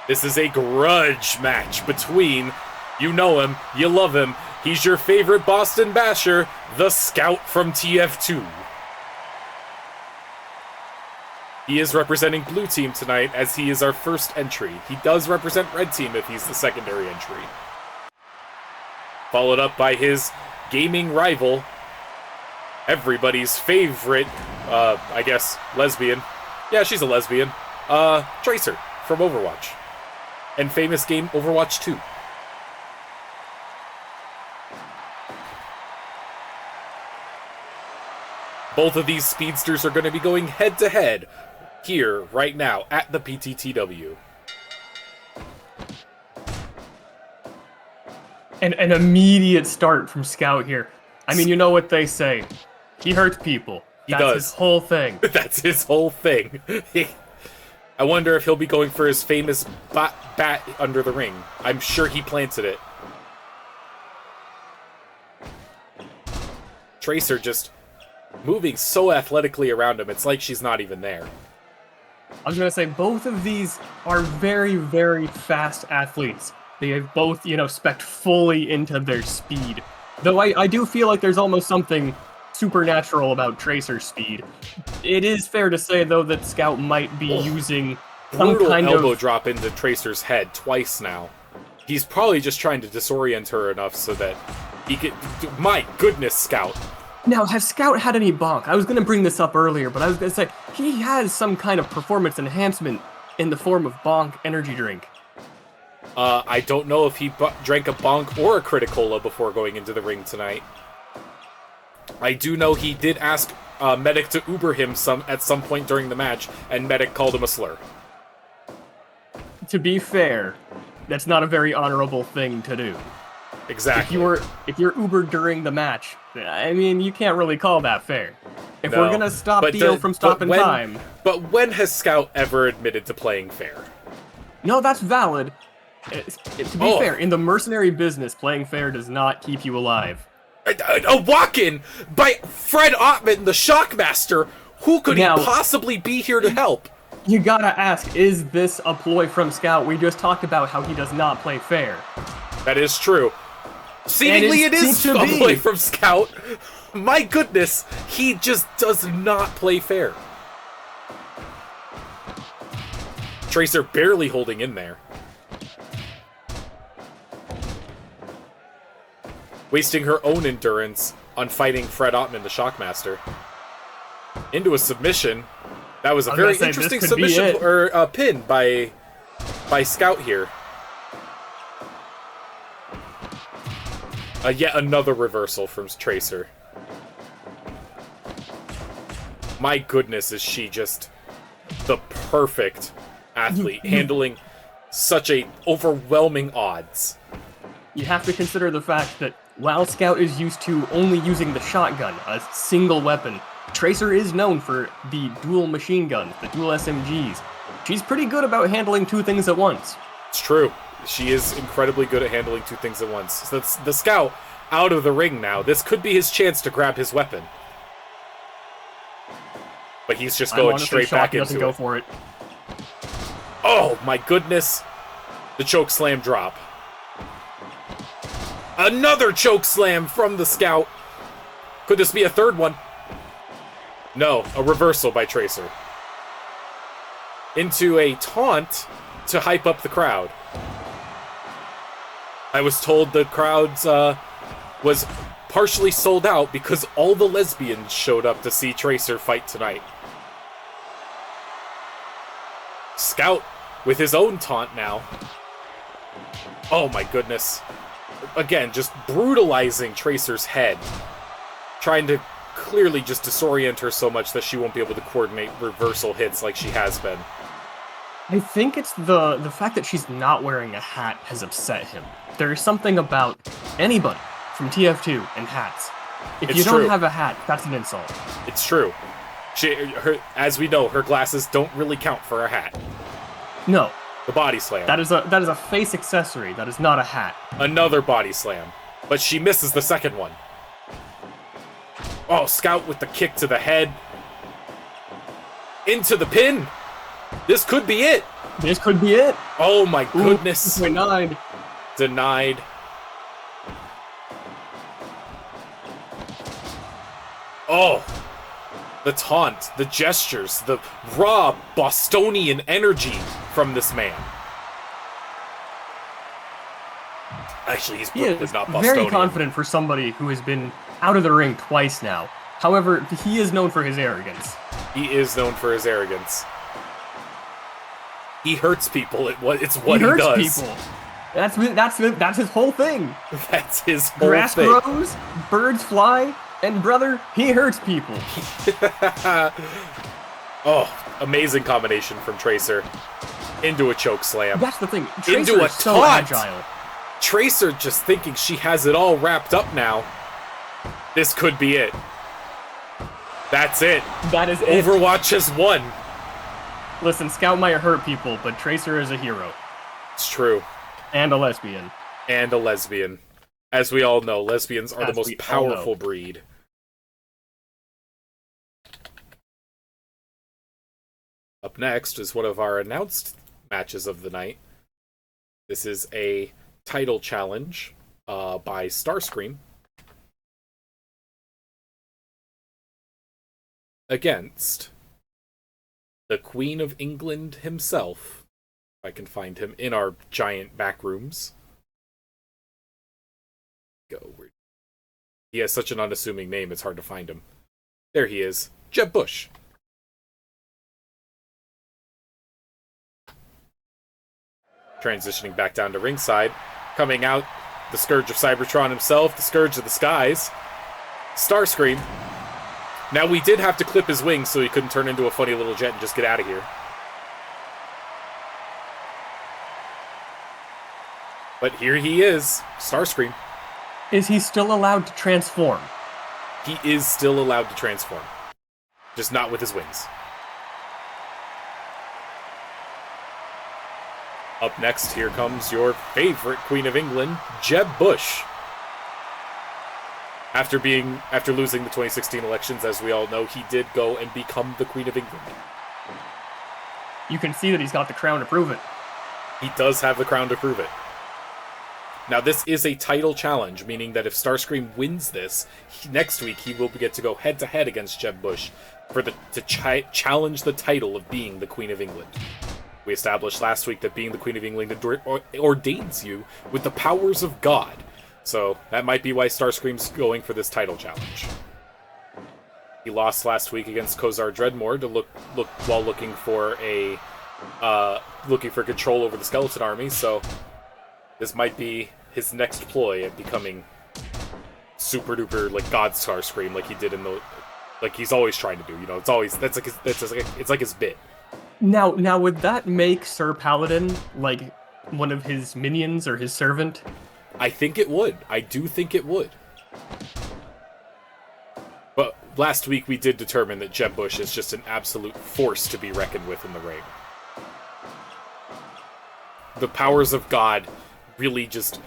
This is a grudge match between, you know him, you love him, he's your favorite Boston Basher, the Scout from TF2. He is representing Blue Team tonight as he is our first entry. He does represent Red Team if he's the secondary entry. Followed up by his gaming rival, everybody's favorite, I guess, lesbian. Yeah, she's a lesbian. Tracer from Overwatch. And famous game Overwatch 2. Both of these speedsters are going to be going head-to-head here, right now, at the PTTW. An immediate start from Scout here. I mean, you know what they say. He hurts people. He That's does. his whole thing. That's his whole thing. I wonder if he'll be going for his famous bat under the ring. I'm sure he planted it. Tracer just moving so athletically around him, it's like she's not even there. I was going to say, both of these are very, very fast athletes. They have both, spec fully into their speed. Though I do feel like there's almost something supernatural about Tracer's speed. It is fair to say, though, that Scout might be using some Brutal kind elbow of... drop into Tracer's head twice now. He's probably just trying to disorient her enough so that he could... My goodness, Scout. Now, has Scout had any bonk? I was going to bring this up earlier, but I was going to say, he has some kind of performance enhancement in the form of bonk energy drink. I don't know if he drank a bonk or a Criticola before going into the ring tonight. I do know he did ask Medic to Uber him at some point during the match, and Medic called him a slur. To be fair, that's not a very honorable thing to do. Exactly. If you're Ubered during the match, I mean, you can't really call that fair. If No. we're gonna stop But Dio from stopping time... But when has Scout ever admitted to playing fair? No, that's valid. To be fair, in the mercenary business, playing fair does not keep you alive. A walk-in by Fred Ottman, the Shockmaster. Who could he possibly be here to help? You gotta ask, is this a ploy from Scout? We just talked about how he does not play fair. That is true. Seemingly it is a ploy from Scout. My goodness, he just does not play fair. Tracer barely holding in there. Wasting her own endurance on fighting Fred Ottman, the Shockmaster. Into a submission. That was a very interesting submission or pin by Scout here. Yet another reversal from Tracer. My goodness, is she just the perfect athlete, handling such a overwhelming odds. You have to consider the fact that while Scout is used to only using the shotgun, a single weapon, Tracer is known for the dual machine guns, the dual SMGs. She's pretty good about handling two things at once. It's true. She is incredibly good at handling two things at once. So that's the Scout out of the ring now. This could be his chance to grab his weapon. But he's just going straight back into it. Go for it. Oh my goodness. The choke slam drop. Another choke slam from the Scout. Could this be a third one? No, a reversal by Tracer. Into a taunt to hype up the crowd. I was told the crowds was partially sold out because all the lesbians showed up to see Tracer fight tonight. Scout with his own taunt now. Oh my goodness. Again, just brutalizing Tracer's head. Trying to clearly just disorient her so much that she won't be able to coordinate reversal hits like she has been. I think it's the fact that she's not wearing a hat has upset him. There's something about anybody from TF2 and hats. If you don't have a hat, that's an insult. It's true. As we know, her glasses don't really count for a hat. No. The body slam. That is a face accessory. That is not a hat. Another body slam. But she misses the second one. Oh, Scout with the kick to the head. Into the pin. This could be it. This could be it. Oh my goodness. Ooh, denied. Denied. Oh. The taunt, the gestures, the raw Bostonian energy from this man. Actually, he's not Bostonian. Very confident for somebody who has been out of the ring twice now. However, he is known for his arrogance. He is known for his arrogance. He hurts people. It's what he does. He hurts people. That's his whole thing. That's his whole Grass thing. grows, birds fly, and brother, he hurts people. Oh, amazing combination from Tracer. Into a choke slam. That's the thing. Into Tracer a is so taunt. agile. Tracer just thinking she has it all wrapped up now. This could be it. That's it. That is it. Overwatch has won. Listen, Scout might hurt people, but Tracer is a hero. It's true. And a lesbian. And a lesbian. As we all know, lesbians are the most powerful breed. Up next is one of our announced matches of the night. This is a title challenge by Starscream against the Queen of England himself. If I can find him in our giant back rooms. He has such an unassuming name, it's hard to find him. There he is, Jeb Bush. Transitioning back down to ringside. Coming out, the Scourge of Cybertron himself, the Scourge of the Skies. Starscream. Now, we did have to clip his wings so he couldn't turn into a funny little jet and just get out of here. But here he is, Starscream. Is he still allowed to transform? He is still allowed to transform. Just not with his wings. Up next, here comes your favorite Queen of England, Jeb Bush. After losing the 2016 elections, as we all know, he did go and become the Queen of England. You can see that he's got the crown to prove it. He does have the crown to prove it. Now, this is a title challenge, meaning that if Starscream wins this, next week he will get to go head-to-head against Jeb Bush to challenge the title of being the Queen of England. We established last week that being the Queen of England ordains you with the powers of God. So that might be why Starscream's going for this title challenge. He lost last week against Kozar Dreadmore to looking for control over the Skeleton Army. So this might be his next ploy at becoming super duper like God Starscream, like he did like he's always trying to do. You know, it's like his bit. Now, would that make Sir Paladin like one of his minions or his servant? I think it would. I do think it would. But last week we did determine that Jeb Bush is just an absolute force to be reckoned with in the ring. The powers of God really just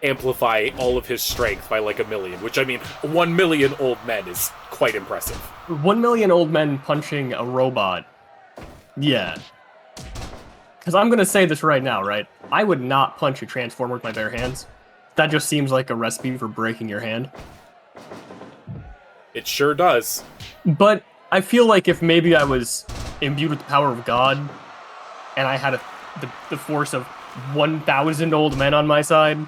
amplify all of his strength by like 1 million, which I mean, 1 million old men is quite impressive. 1 million old men punching a robot. Yeah. Because I'm going to say this right now, right? I would not punch a Transformer with my bare hands. That just seems like a recipe for breaking your hand. It sure does. But I feel like if maybe I was imbued with the power of God, and I had the force of 1,000 old men on my side,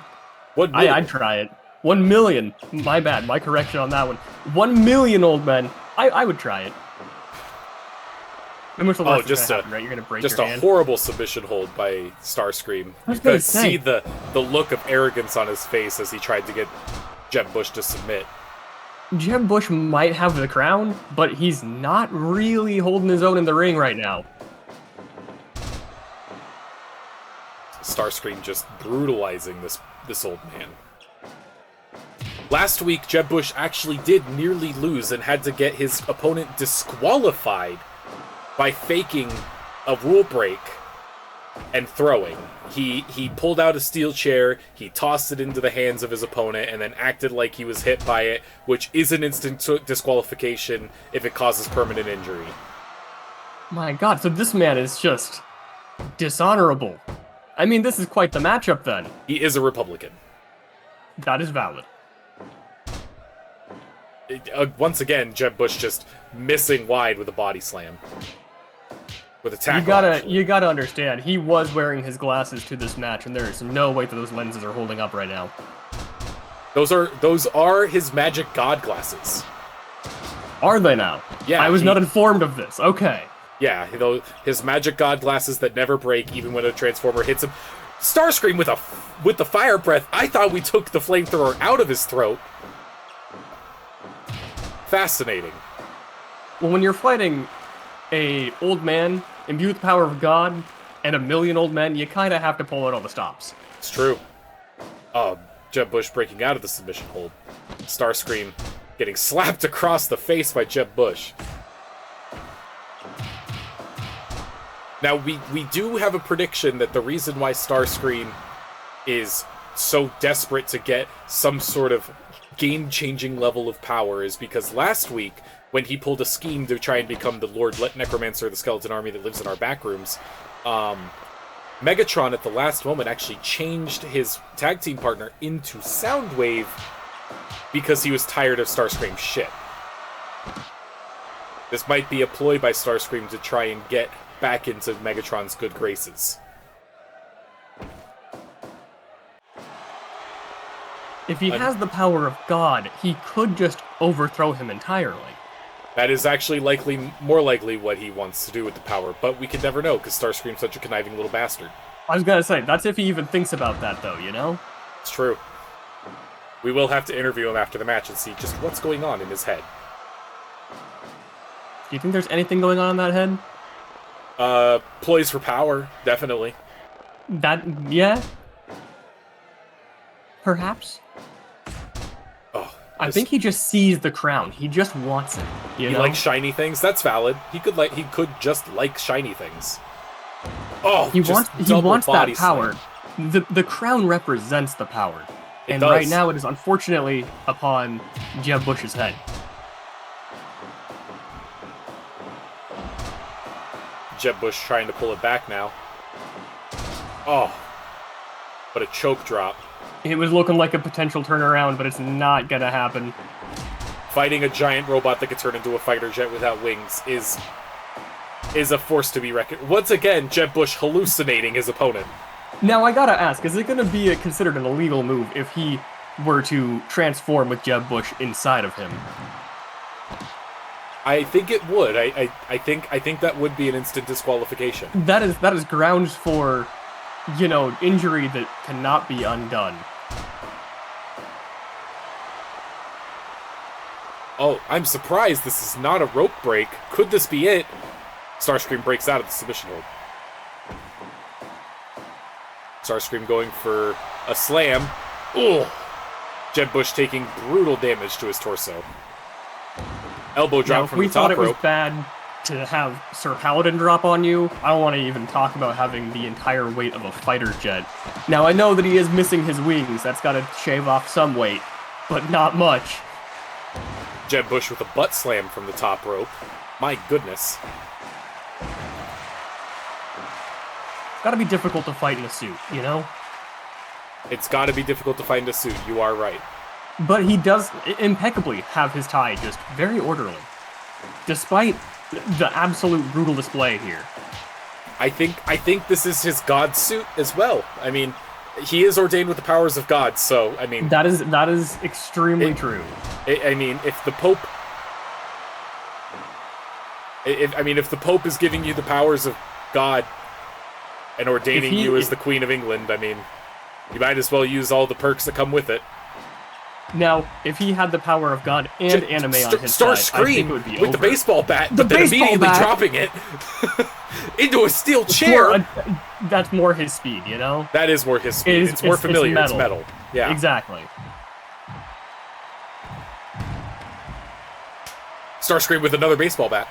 I'd try it. 1 million. My bad. My correction on that one. 1 million old men. I would try it. Right? You're gonna break just your a hand. Horrible submission hold by Starscream. You could see the look of arrogance on his face as he tried to get Jeb Bush to submit. Jeb Bush might have the crown, but he's not really holding his own in the ring right now. Starscream just brutalizing this old man. Last week, Jeb Bush actually did nearly lose and had to get his opponent disqualified by faking a rule break and throwing. He pulled out a steel chair, he tossed it into the hands of his opponent, and then acted like he was hit by it, which is an instant disqualification if it causes permanent injury. My god, so this man is just dishonorable. I mean, this is quite the matchup then. He is a Republican. That is valid. Once again, Jeb Bush just missing wide with a body slam. With a tackle. You gotta understand, he was wearing his glasses to this match, and there is no way that those lenses are holding up right now. Those are his magic god glasses. Are they now? Yeah. I was not informed of this. Okay. Yeah, his magic god glasses that never break even when a transformer hits him. Starscream with the fire breath. I thought we took the flamethrower out of his throat. Fascinating. Well, when you're fighting a old man imbued with the power of God and a million old men, you kind of have to pull out all the stops. It's true. Jeb Bush breaking out of the submission hold. Starscream getting slapped across the face by Jeb Bush. Now, we do have a prediction that the reason why Starscream is so desperate to get some sort of game-changing level of power is because last week, when he pulled a scheme to try and become the Lord Necromancer of the Skeleton Army that lives in our backrooms, Megatron at the last moment actually changed his tag team partner into Soundwave because he was tired of Starscream's shit. This might be a ploy by Starscream to try and get back into Megatron's good graces. If he has the power of God, he could just overthrow him entirely. That is actually more likely what he wants to do with the power, but we can never know, because Starscream's such a conniving little bastard. I was gonna say, that's if he even thinks about that, though, you know? It's true. We will have to interview him after the match and see just what's going on in his head. Do you think there's anything going on in that head? Ploys for power, definitely. Yeah? Perhaps? Oh, I think he just sees the crown. He just wants it. You he know? likes shiny things. That's valid. He could just like shiny things. Oh, he wants that power. Slam. The crown represents the power, and does. right now it is unfortunately upon Jeb Bush's head. Jeb Bush trying to pull it back now. Oh, but a choke drop. It was looking like a potential turnaround, but it's not gonna happen. Fighting a giant robot that could turn into a fighter jet without wings is a force to be reckoned. Once again, Jeb Bush hallucinating his opponent. Now I gotta ask, is it gonna be considered an illegal move if he were to transform with Jeb Bush inside of him? I think it would. I think that would be an instant disqualification. That is grounds for, injury that cannot be undone. Oh, I'm surprised this is not a rope break. Could this be it? Starscream breaks out of the submission hold. Starscream going for a slam. Ugh. Jeb Bush taking brutal damage to his torso. Elbow drop from the top rope. We thought it was bad to have Sir Paladin drop on you. I don't want to even talk about having the entire weight of a fighter jet. Now, I know that he is missing his wings. That's got to shave off some weight, but not much. Jeb Bush with a butt slam from the top rope. My goodness. It's got to be difficult to fight in a suit, you know? It's got to be difficult to fight in a suit. You are right. But he does impeccably have his tie just very orderly, despite the absolute brutal display here. I think this is his god suit as well. I mean, he is ordained with the powers of God, so I mean that is extremely true. I mean, if the Pope, if the Pope is giving you the powers of God and ordaining you as the Queen of England, I mean, you might as well use all the perks that come with it. Now, if he had the power of God and anime on his side, I think it would be with over. the baseball bat, but then immediately dropping it into a steel chair. That's more his speed, you know? That is more his speed. It's more familiar. It's metal. Yeah. Exactly. Starscream with another baseball bat.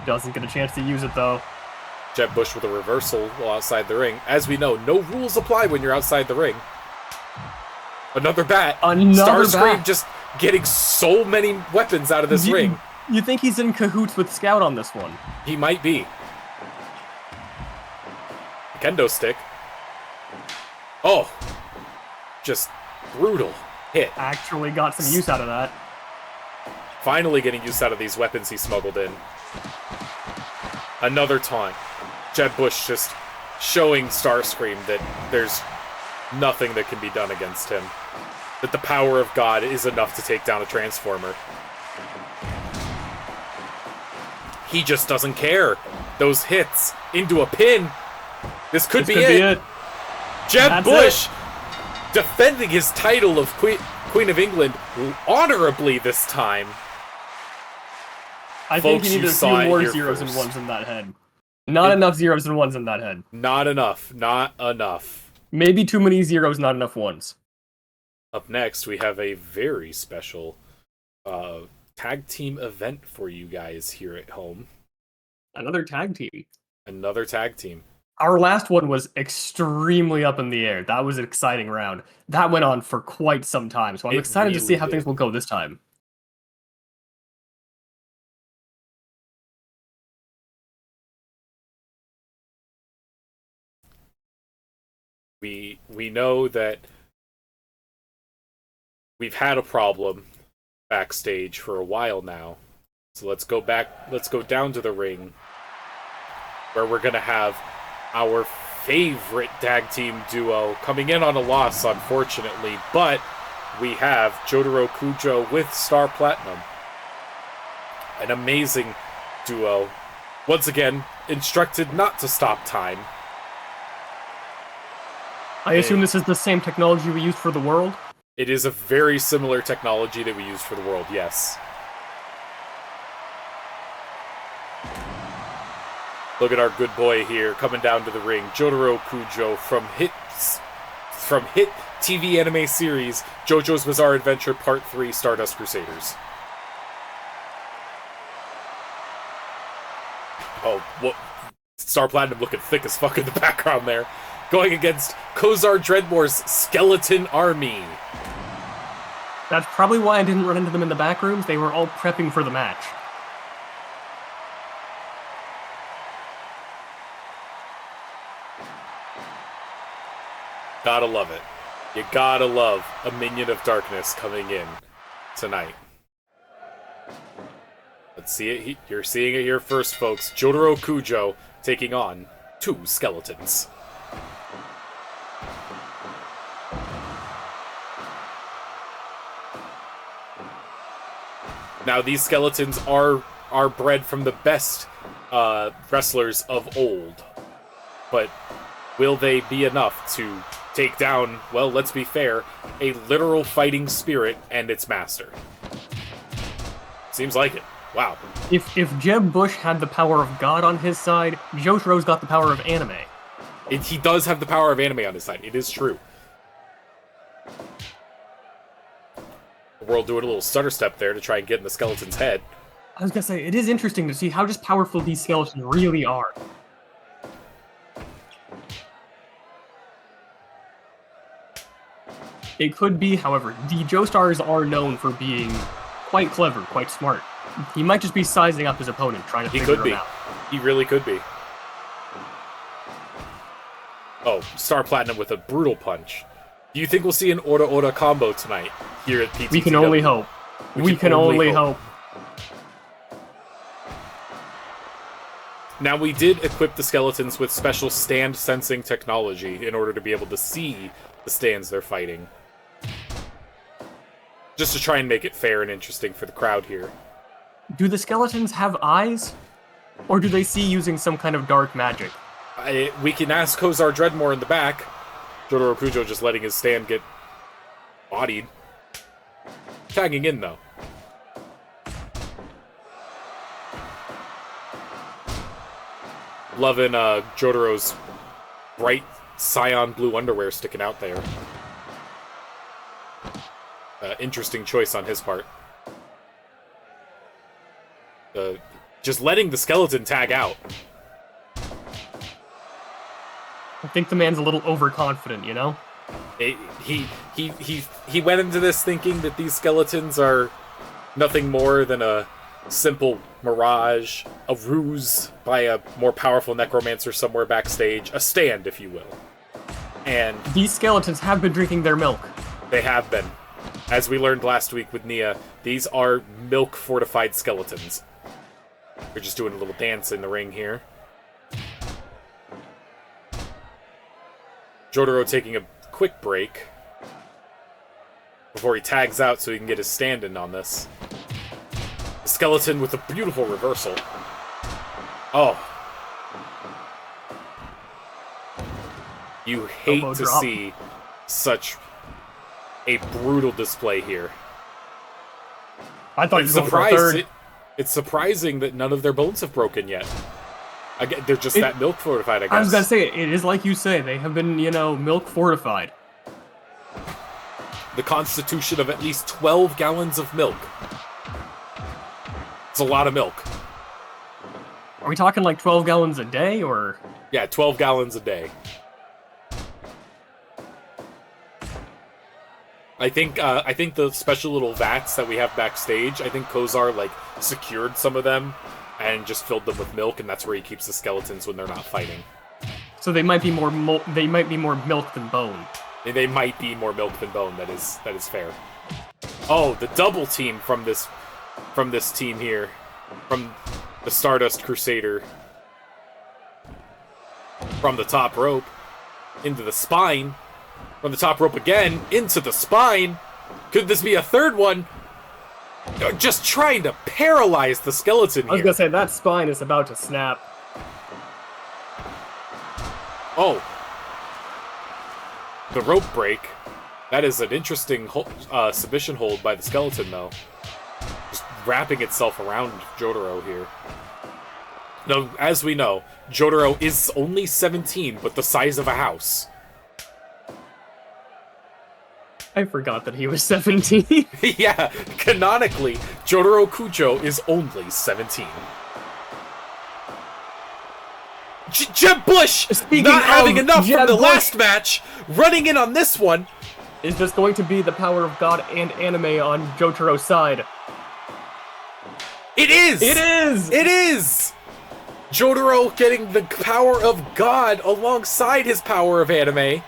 Doesn't get a chance to use it, though. Jeb Bush with a reversal while outside the ring. As we know, no rules apply when you're outside the ring. Another bat. Another Starscream bat. just getting so many weapons out of this ring. You think he's in cahoots with Scout on this one? He might be. Kendo stick. Oh. Just brutal hit. Actually got some use out of that. Finally getting use out of these weapons he smuggled in. Another taunt. Jeb Bush just showing Starscream that there's nothing that can be done against him. That the power of God is enough to take down a Transformer. He just doesn't care. Those hits into a pin. This could be it. Jeb Bush defending his title of Queen of England honorably this time. I think he needed a few more zeros and ones in that head. Not enough zeros and ones in that head. Not enough. Not enough. Maybe too many zeros, not enough ones. Up next, we have a very special tag team event for you guys here at home. Another tag team. Another tag team. Our last one was extremely up in the air. That was an exciting round. That went on for quite some time, so I'm excited to see how things will go this time. We know that we've had a problem backstage for a while now. So let's go down to the ring where we're going to have our favorite tag team duo coming in on a loss, unfortunately, but we have Jotaro Kujo with Star Platinum. An amazing duo. Once again, instructed not to stop time. I assume this is the same technology we used for the world? It is a very similar technology that we used for the world, yes. Look at our good boy here coming down to the ring. Jotaro Kujo from hit TV anime series JoJo's Bizarre Adventure Part 3 Stardust Crusaders. Oh, what? Star Platinum looking thick as fuck in the background there. Going against Kozar Dreadmore's Skeleton Army. That's probably why I didn't run into them in the back rooms. They were all prepping for the match. Gotta love it. You gotta love a Minion of Darkness coming in tonight. Let's see it. You're seeing it here first, folks. Jotaro Kujo taking on two skeletons. Now, these skeletons are bred from the best wrestlers of old. But will they be enough to take down, well, let's be fair, a literal fighting spirit and its master? Seems like it. Wow. If Jeb Bush had the power of God on his side, Jotaro's got the power of anime. He does have the power of anime on his side. It is true. The world doing a little stutter step there to try and get in the skeleton's head. I was gonna say, it is interesting to see how just powerful these skeletons really are. It could be, however, the Joestars are known for being quite clever, quite smart. He might just be sizing up his opponent, trying to figure him out. He really could be. Oh, Star Platinum with a brutal punch. Do you think we'll see an Ora combo tonight here at PTTW? We can only hope. We can only hope. Now, we did equip the skeletons with special stand sensing technology in order to be able to see the stands they're fighting. Just to try and make it fair and interesting for the crowd here. Do the skeletons have eyes? Or do they see using some kind of dark magic? We can ask Kozar Dreadmore in the back. Jotaro Kujo just letting his stand get bodied. Tagging in, though. Loving Jotaro's bright cyan blue underwear sticking out there. Interesting choice on his part. just letting the skeleton tag out. I think the man's a little overconfident, you know? He went into this thinking that these skeletons are nothing more than a simple mirage, a ruse by a more powerful necromancer somewhere backstage, a stand, if you will. And these skeletons have been drinking their milk. They have been. As we learned last week with Nia, these are milk-fortified skeletons. We're just doing a little dance in the ring here. Jotaro taking a quick break before he tags out so he can get his stand-in on this. The skeleton with a beautiful reversal. Oh. You hate to see such a brutal display here. I thought you were going for a third. It's surprising that none of their bones have broken yet. They're just that milk fortified, I guess. I was gonna say, it is like you say, they have been, you know, milk fortified. The constitution of at least 12 gallons of milk. It's a lot of milk. Are we talking like 12 gallons a day, or...? Yeah, 12 gallons a day. I think the special little vats that we have backstage, I think Kozar, like, secured some of them and just filled them with milk, and that's where he keeps the skeletons when they're not fighting. So they might be more milk than bone. They might be more milk than bone. That is fair. Oh, the double team from this team here, from the Stardust Crusader, from the top rope into the spine, from the top rope again into the spine. Could this be a third one? Just trying to paralyze the skeleton here. I was gonna say, that spine is about to snap. Oh. The rope break. That is an interesting submission hold by the skeleton, though. Just wrapping itself around Jotaro here. Now, as we know, Jotaro is only 17, but the size of a house. I forgot that he was 17. Yeah, canonically, Jotaro Kujo is only 17. Jeb Bush, not having enough from the last match, running in on this one. Is this going to be the power of God and anime on Jotaro's side? It is! It is! It is! Jotaro getting the power of God alongside his power of anime.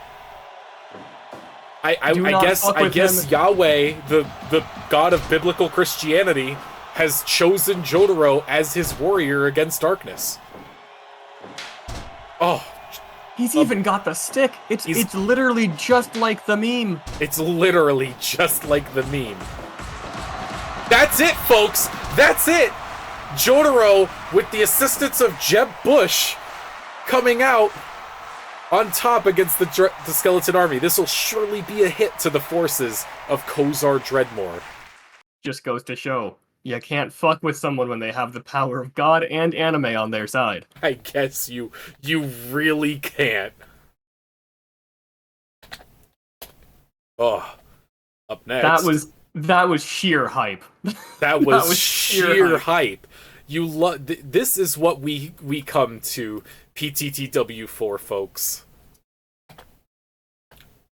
I guess Yahweh, the god of biblical Christianity, has chosen Jotaro as his warrior against darkness. Oh. He's even got the stick. It's literally just like the meme. It's literally just like the meme. That's it, folks. That's it. Jotaro, with the assistance of Jeb Bush, coming out on top against the skeleton army. This will surely be a hit to the forces of Kozar Dreadmore. Just goes to show, you can't fuck with someone when they have the power of God and anime on their side. I guess you really can't. Oh, up next. That was sheer hype. That was sheer hype. This is what we come to PTTW for, folks.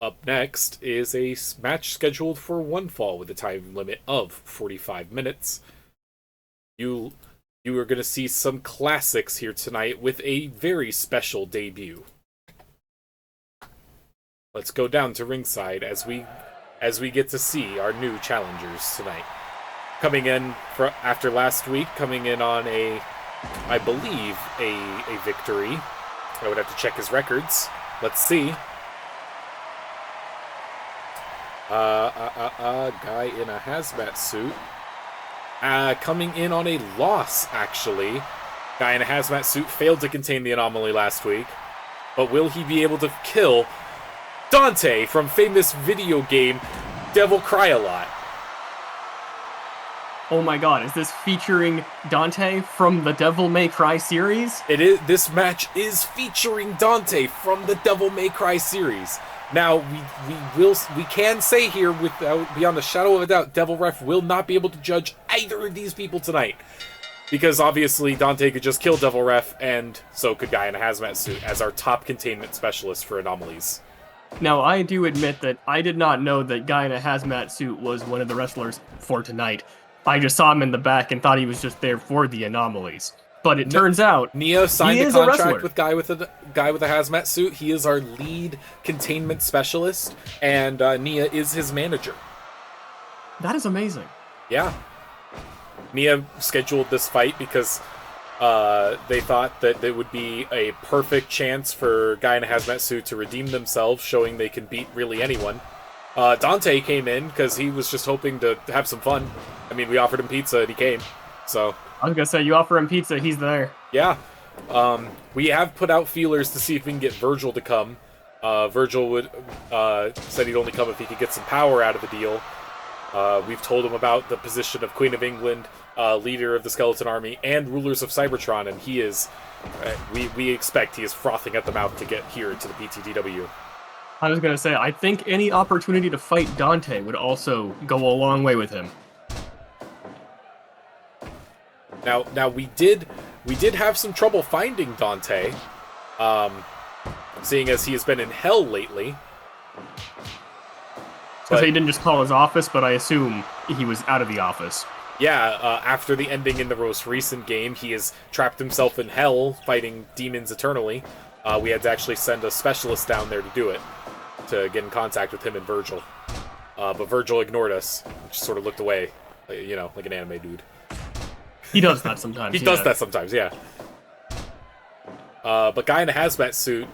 Up next is a match scheduled for one fall with a time limit of 45 minutes. You are going to see some classics here tonight with a very special debut. Let's go down to ringside as we get to see our new challengers tonight. Coming in after last week, coming in on I believe a victory. I would have to check his records. Let's see. Guy in a hazmat suit. Coming in on a loss, actually. Guy in a hazmat suit failed to contain the anomaly last week. But will he be able to kill Dante from famous video game Devil Cry a Lot? Oh my god, is this featuring Dante from the Devil May Cry series? It is. This match is featuring Dante from the Devil May Cry series. Now, we can say here, without beyond a shadow of a doubt, Devil Ref will not be able to judge either of these people tonight. Because obviously Dante could just kill Devil Ref, and so could Guy in a hazmat suit as our top containment specialist for anomalies. Now, I do admit that I did not know that Guy in a hazmat suit was one of the wrestlers for tonight. I just saw him in the back and thought he was just there for the anomalies. But it turns out Nia signed he a is a contract wrestler. with guy with a hazmat suit. He is our lead containment specialist, and Nia is his manager. That is amazing. Yeah. Nia scheduled this fight because they thought that it would be a perfect chance for Guy in a hazmat suit to redeem themselves, showing they can beat really anyone. Dante came in because he was just hoping to have some fun. I mean, we offered him pizza and he came. So I was gonna say, you offer him pizza, he's there. yeah. We have put out feelers to see if we can get Virgil to come. Virgil would said he'd only come if he could get some power out of the deal. We've told him about the position of Queen of England, leader of the Skeleton Army, and rulers of Cybertron, and he is, we expect he is frothing at the mouth to get here to the PTDW. I was gonna say, I think any opportunity to fight Dante would also go a long way with him. Now we did have some trouble finding Dante, seeing as he has been in hell lately. Because he didn't just call his office, but I assume he was out of the office. Yeah, after the ending in the most recent game, he has trapped himself in hell, fighting demons eternally. We had to actually send a specialist down there to do it, to get in contact with him and Virgil. But Virgil ignored us, just sort of looked away, you know, like an anime dude. He does that sometimes. He does that sometimes, yeah. But Guy in a hazmat suit,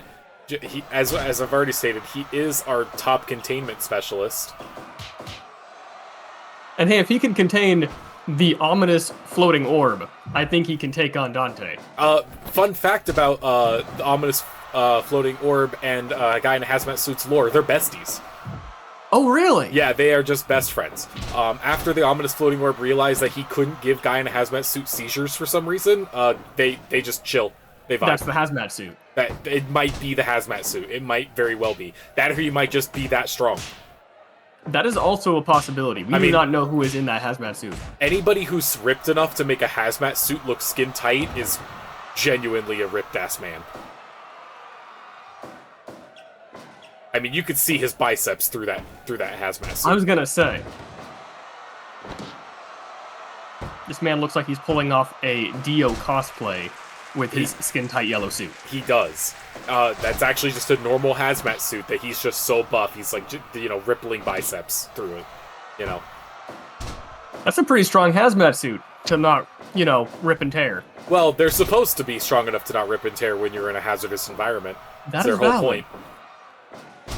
as I've already stated, he is our top containment specialist. And hey, if he can contain the ominous floating orb, I think he can take on Dante. Fun fact about the ominous floating orb and Guy in a hazmat suit's lore, they're besties. Oh, really? Yeah, they are just best friends. After the ominous floating orb realized that he couldn't give Guy in a hazmat suit seizures for some reason, they just chill. They vibe. That's the hazmat suit. That it might be the hazmat suit. It might very well be. That, or he might just be that strong. That is also a possibility. We do not know who is in that hazmat suit. Anybody who's ripped enough to make a hazmat suit look skin tight is genuinely a ripped ass man. I mean, you could see his biceps through that hazmat suit. I was gonna say, this man looks like he's pulling off a Dio cosplay with his skin-tight yellow suit. He does. That's actually just a normal hazmat suit that he's just so buff. He's like, you know, rippling biceps through it. You know. That's a pretty strong hazmat suit to not, you know, rip and tear. Well, they're supposed to be strong enough to not rip and tear when you're in a hazardous environment. That's their whole whole point.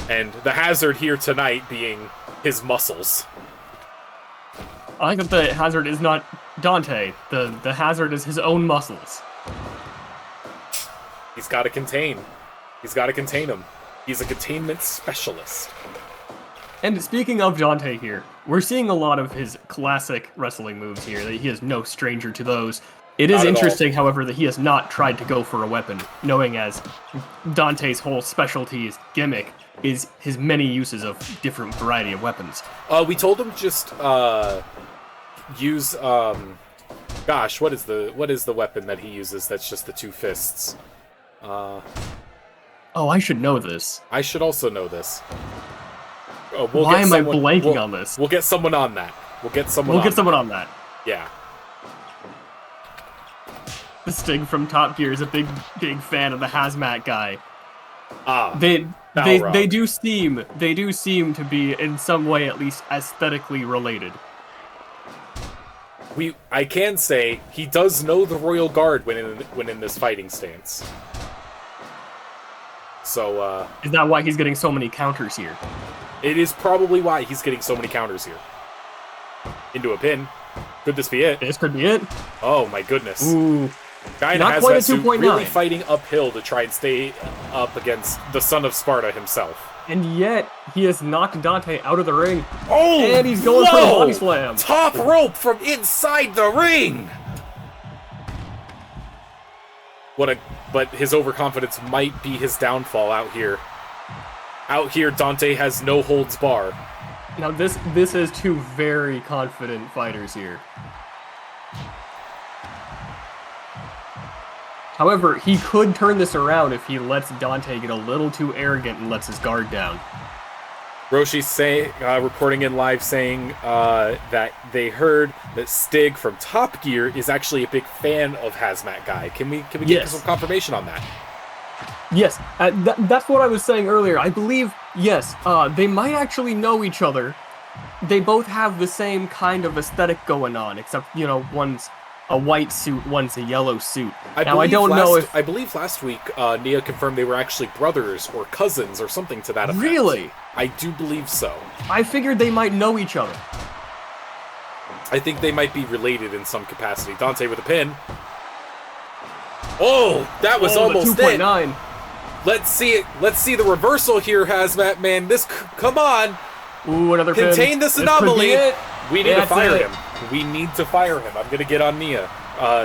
And the hazard here tonight being his muscles. I think that the hazard is not Dante. The hazard is his own muscles. He's got to contain. He's got to contain him. He's a containment specialist. And speaking of Dante here, we're seeing a lot of his classic wrestling moves here. That he is no stranger to those. It is interesting, however, that he has not tried to go for a weapon, knowing as Dante's whole specialty, his gimmick, is his many uses of different variety of weapons. We told him just use gosh, what is the weapon that he uses that's just the two fists? Oh, I should know this. I should also know this. Why am I blanking on this? We'll get someone on that. We'll get someone on that. Yeah. The Sting from Top Gear is a big fan of the hazmat guy. They do seem to be in some way at least aesthetically related. I can say he does know the Royal Guard when in this fighting stance. So is that why he's getting so many counters here? It is probably why he's getting so many counters here. Into a pin. Could this be it? This could be it. Oh my goodness. Ooh. Guy Not quite a 2.9. Really fighting uphill to try and stay up against the son of Sparta himself. And yet, he has knocked Dante out of the ring. Oh! And he's going for a body slam. Top rope from inside the ring! But his overconfidence might be his downfall out here. Out here, Dante has no holds bar. Now this is two very confident fighters here. However, he could turn this around if he lets Dante get a little too arrogant and lets his guard down. Roshi's reporting in live saying that they heard that Stig from Top Gear is actually a big fan of Hazmat Guy. Can we get some confirmation on that? Yes, that's what I was saying earlier. I believe, yes, they might actually know each other. They both have the same kind of aesthetic going on, except, one's a white suit, one's a yellow suit. I believe last week Nia confirmed they were actually brothers or cousins or something to that effect. Really? I do believe so. I figured they might know each other. I think they might be related in some capacity. Dante with a pin. Oh, that was almost 2.9. Let's see it. Let's see the reversal here, Hazmat Man. Come on. Ooh, another pin. Contain this anomaly. We need to fire him. We need to fire him. I'm going to get on Nia.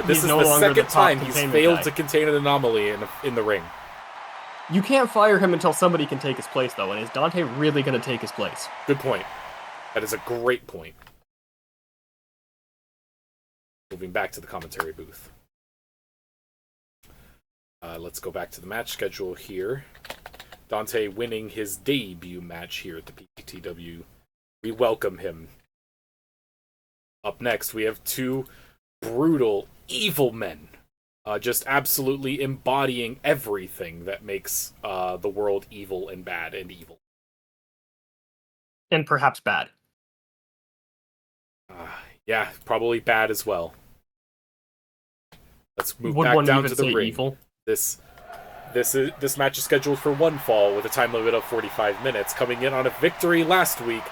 This is the second time he's failed to contain an anomaly in the ring. You can't fire him until somebody can take his place, though, and is Dante really going to take his place? Good point. That is a great point. Moving back to the commentary booth. Let's go back to the match schedule here. Dante winning his debut match here at the PTW. We welcome him. Up next, we have two brutal, evil men. Just absolutely embodying everything that makes the world evil and bad and evil. And perhaps bad. Yeah, probably bad as well. Let's move back down to the ring. Evil? This match is scheduled for one fall with a time limit of 45 minutes. Coming in on a victory last week,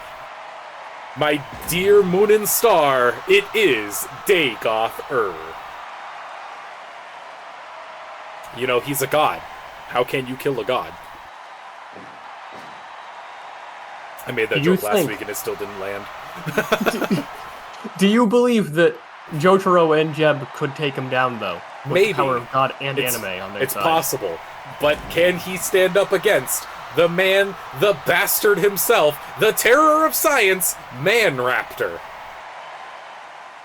my dear Moon and Star, it is Dagoth. You know, he's a god. How can you kill a god? I made that joke last week and it still didn't land. Do you believe that Jotaro and Jeb could take him down, though? With Maybe. The power of God and anime on their side. It's possible. But can he stand up against the man, the bastard himself, the terror of science, Man Raptor?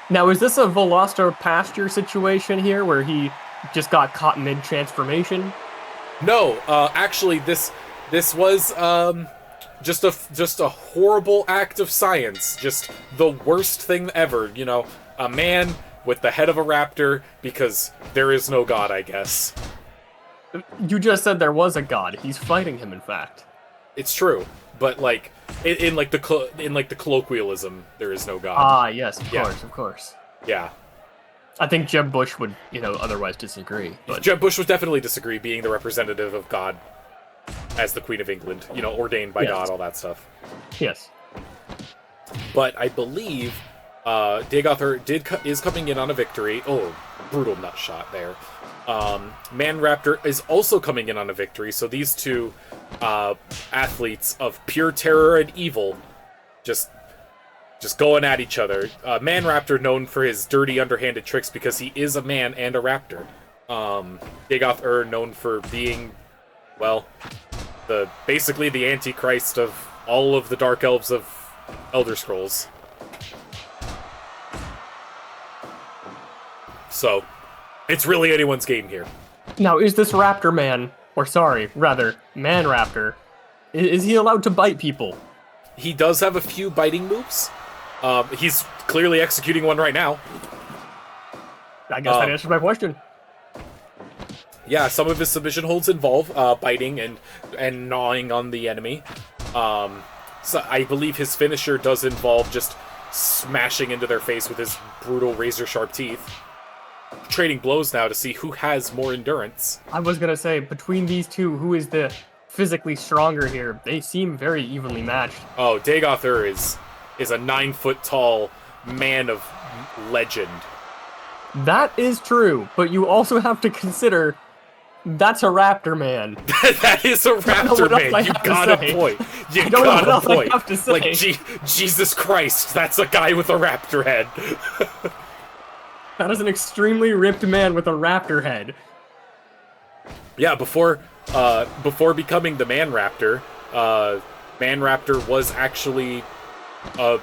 Now, is this a Veloster Pasture situation here, where he just got caught mid-transformation? No, actually, this was just a horrible act of science. Just the worst thing ever. You know, a man with the head of a raptor because there is no god, I guess. You just said there was a god. He's fighting him, in fact. It's true, but like in the colloquialism, there is no god. Ah, yes, of course. Yeah. I think Jeb Bush would, otherwise disagree. But Jeb Bush would definitely disagree, being the representative of God as the Queen of England, ordained by God, all that stuff. Yes. But I believe Dagoth is coming in on a victory. Oh, brutal nut shot there. Man Raptor is also coming in on a victory, so these two athletes of pure terror and evil just going at each other. Man Raptor known for his dirty, underhanded tricks because he is a man and a raptor. Dagoth known for being, well, basically the Antichrist of all of the Dark Elves of Elder Scrolls. So, it's really anyone's game here. Now, is this Raptor Man, Man Raptor, is he allowed to bite people? He does have a few biting moves. He's clearly executing one right now. I guess that answers my question. Yeah, some of his submission holds involve biting and gnawing on the enemy. So I believe his finisher does involve just smashing into their face with his brutal razor-sharp teeth. Trading blows now to see who has more endurance. I was gonna say, between these two, who is the physically stronger here? They seem very evenly matched. Oh, Dagoth is a 9-foot-tall man of legend. That is true, but you also have to consider that's a Raptor Man. That is a Raptor Man. You got a point. You got a point. I have to say. Like, Jesus Christ, that's a guy with a raptor head. That is an extremely ripped man with a raptor head. Yeah, before becoming the Man Raptor was actually a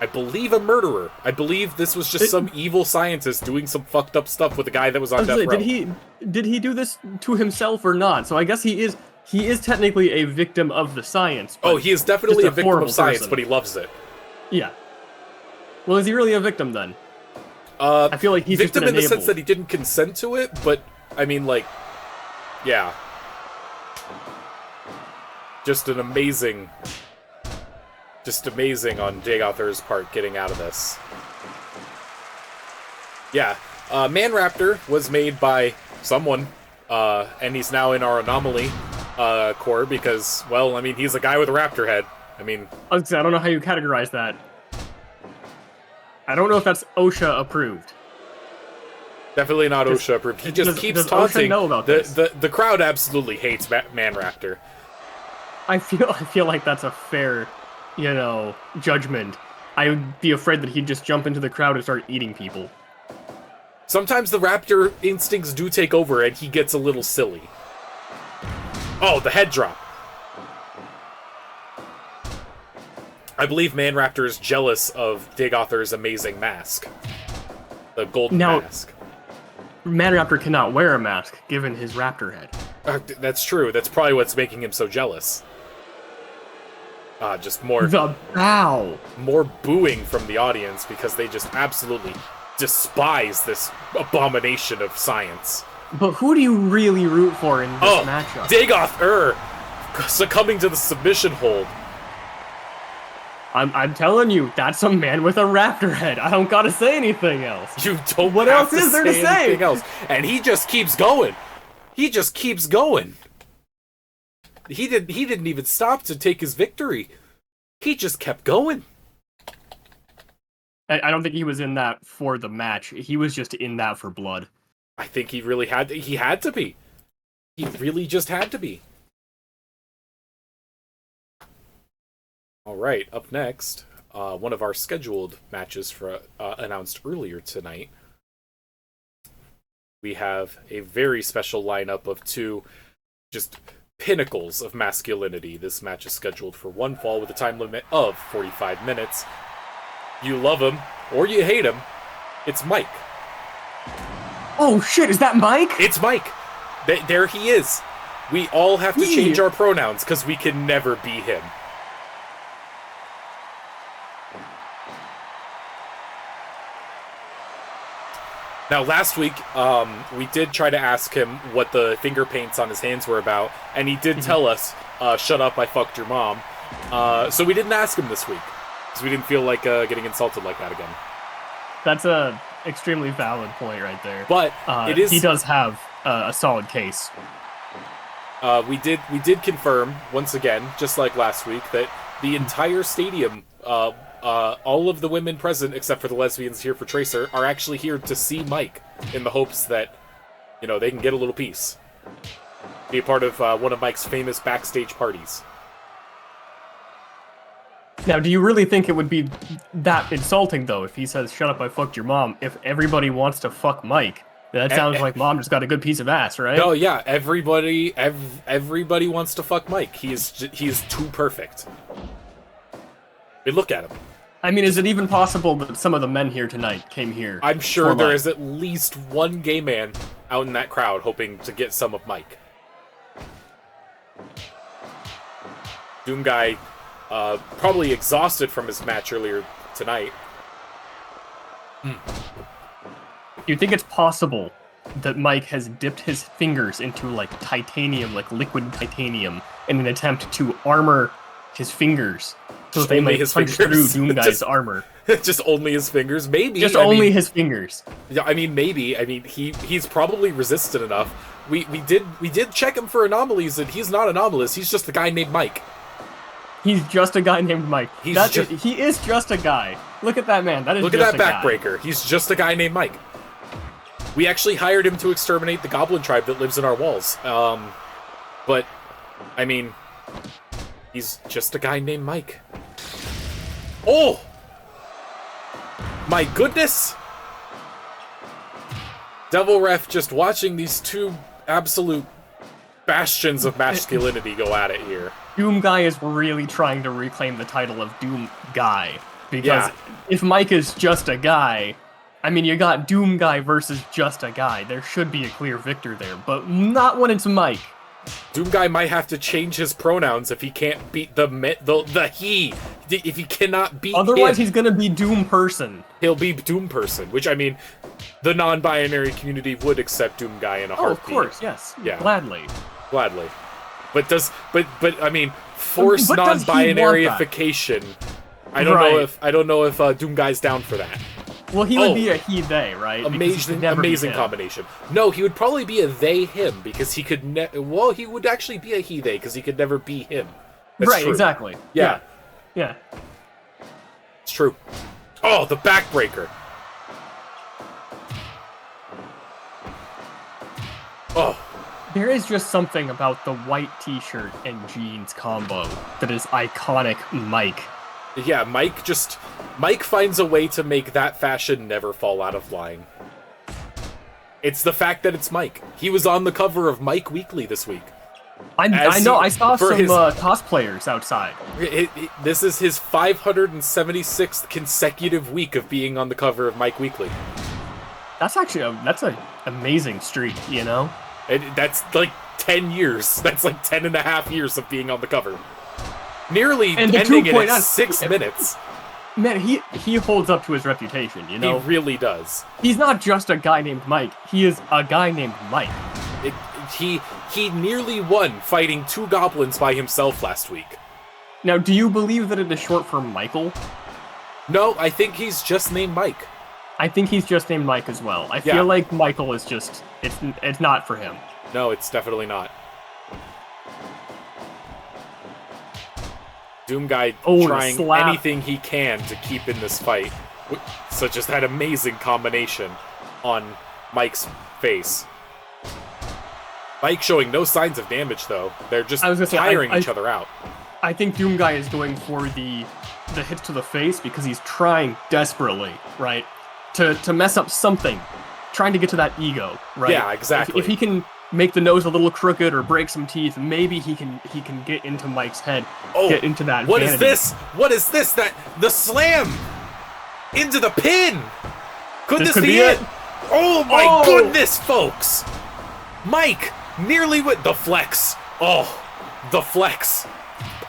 I believe, a murderer. I believe this was just some evil scientist doing some fucked up stuff with a guy that was on death row. Did he do this to himself or not? So I guess he is technically a victim of the science. Oh, he is definitely a victim of science, but he loves it. Yeah. Well, is he really a victim then? I feel like he's victim just in the sense that he didn't consent to it, but I mean, like, yeah, just amazing on Jagother's part getting out of this. Yeah, Man Raptor was made by someone, and he's now in our anomaly core because, well, I mean, he's a guy with a raptor head. I mean, I don't know how you categorize that. I don't know if that's OSHA approved. Definitely not OSHA approved. He just keeps taunting. Know about the crowd absolutely hates Man Raptor. I feel like that's a fair, judgment. I would be afraid that he'd just jump into the crowd and start eating people. Sometimes the raptor instincts do take over and he gets a little silly. Oh, the head drop. I believe Man Raptor is jealous of Jagother's amazing mask. The golden mask. Man Raptor cannot wear a mask, given his raptor head. That's true. That's probably what's making him so jealous. Just more... The bow! More booing from the audience, because they just absolutely despise this abomination of science. But who do you really root for in this matchup? Jagother succumbing to the submission hold. I'm telling you, that's a man with a raptor head. I don't gotta say anything else. You don't. What else is there to say? Anything else? And he just keeps going. He just keeps going. He didn't even stop to take his victory. He just kept going. I don't think he was in that for the match. He was just in that for blood. I think he really had to. He had to be. He really just had to be. All right, up next, one of our scheduled matches for announced earlier tonight. We have a very special lineup of two just pinnacles of masculinity. This match is scheduled for one fall with a time limit of 45 minutes. You love him, or you hate him, it's Mike. Oh shit, is that Mike? It's Mike! There he is. We all have to change our pronouns, because we can never be him. Now, last week, we did try to ask him what the finger paints on his hands were about, and he did tell us, shut up, I fucked your mom. So we didn't ask him this week, because we didn't feel like getting insulted like that again. That's a extremely valid point right there. But it is... He does have a solid case. We did confirm, once again, just like last week, that the entire stadium... all of the women present, except for the lesbians here for Tracer, are actually here to see Mike in the hopes that, they can get a little piece. Be a part of one of Mike's famous backstage parties. Now, do you really think it would be that insulting, though, if he says, shut up, I fucked your mom, if everybody wants to fuck Mike? That sounds like mom just got a good piece of ass, right? No, yeah, everybody wants to fuck Mike. He is too perfect. I mean, look at him. I mean, is it even possible that some of the men here tonight came here? I'm sure there is at least one gay man out in that crowd hoping to get some of Mike. Doom Guy, probably exhausted from his match earlier tonight. You think it's possible that Mike has dipped his fingers into, titanium, liquid titanium, in an attempt to armor his fingers? So they might punch through Doom Guy's armor. Just only his fingers? Maybe. Just only his fingers. Yeah, I mean, maybe. I mean, he's probably resistant enough. We did check him for anomalies, and he's not anomalous. He's just a guy named Mike. He's just a guy named Mike. He is just a guy. Look at that man. Look at that backbreaker. He's just a guy named Mike. We actually hired him to exterminate the goblin tribe that lives in our walls. But, I mean... he's just a guy named Mike. Oh! My goodness! Devil Ref just watching these two absolute bastions of masculinity go at it here. Doom Guy is really trying to reclaim the title of Doom Guy. Because Yeah. if Mike is just a guy, I mean, you got Doom Guy versus just a guy. There should be a clear victor there, but not when it's Mike. Doom Guy might have to change his pronouns if he can't beat the he. If he cannot beat Otherwise, him, he's gonna be Doom Person. he'll be Doom Person. Which, I mean, the non-binary community would accept Doom Guy in a Oh, of heartbeat. course, yes. Yeah. Gladly. Gladly. But I mean, forced But does he want that? non-binaryification. I don't know if Doom Guy's down for that. Well, he would be a he/they, right? Because he could never be Amazing him. combination. No, he would probably be a they/him because he could. He would actually be a he/they because he could never be him. That's Right, true. exactly. Yeah, Yeah. it's true. Oh, the backbreaker. Oh, There is just something about the white t-shirt and jeans combo that is iconic Mike. yeah. Mike finds a way to make that fashion never fall out of line. It's the fact that it's Mike. He was on the cover of Mike Weekly this week. I know, I saw some cosplayers outside. This is his 576th consecutive week of being on the cover of Mike Weekly. That's actually that's an amazing streak, you know? That's like 10 years. That's like 10 and a half years of being on the cover. Nearly And the ending it 2.9 at 6 minutes. Man, he holds up to his reputation, you know? He really does. He's not just a guy named Mike. He is a guy named Mike. He nearly won fighting 2 goblins by himself last week. Now, do you believe that it is short for Michael? No, I think he's just named Mike. I think he's just named Mike as well. I feel like Michael is just it's not for him. No, it's definitely not. Doom Guy trying anything he can to keep in this fight, such as that amazing combination on Mike's face. Mike showing no signs of damage, though. They're just tiring each other out. I think Doom Guy is going for the hits to the face because he's trying desperately, right, to mess up something, trying to get to that ego, right? Yeah, exactly. If he can make the nose a little crooked or break some teeth, maybe he can get into Mike's head, get into that. What is this? What is this? The slam into the pin. Could this be it? Oh my goodness, folks! Mike nearly with the flex. Oh, the flex.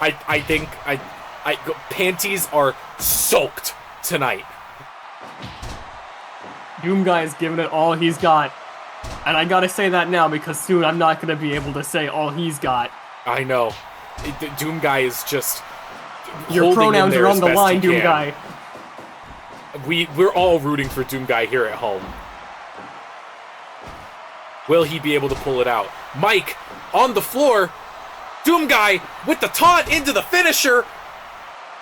I think panties are soaked tonight. Doom Guy is giving it all he's got. And I gotta say that now because soon I'm not gonna be able to say all he's got. I know. Doom Guy is just. Your pronouns are on the line, Doom Guy. We're all rooting for Doom Guy here at home. Will he be able to pull it out? Mike on the floor. Doom Guy with the taunt into the finisher.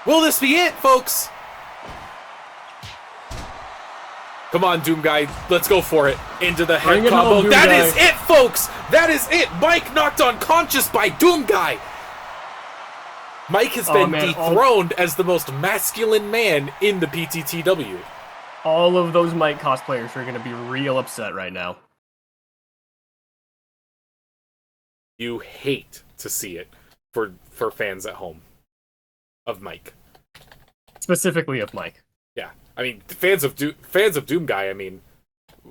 Will this be it, folks? Come on, Doom Guy. Let's go for it. Into the head combo. That is it, folks! That is it! Mike knocked unconscious by Doom Guy! Mike has been dethroned as the most masculine man in the PTTW. All of those Mike cosplayers are going to be real upset right now. You hate to see it for fans at home of Mike. Specifically of Mike. Yeah. I mean, fans of Doom Guy, I mean,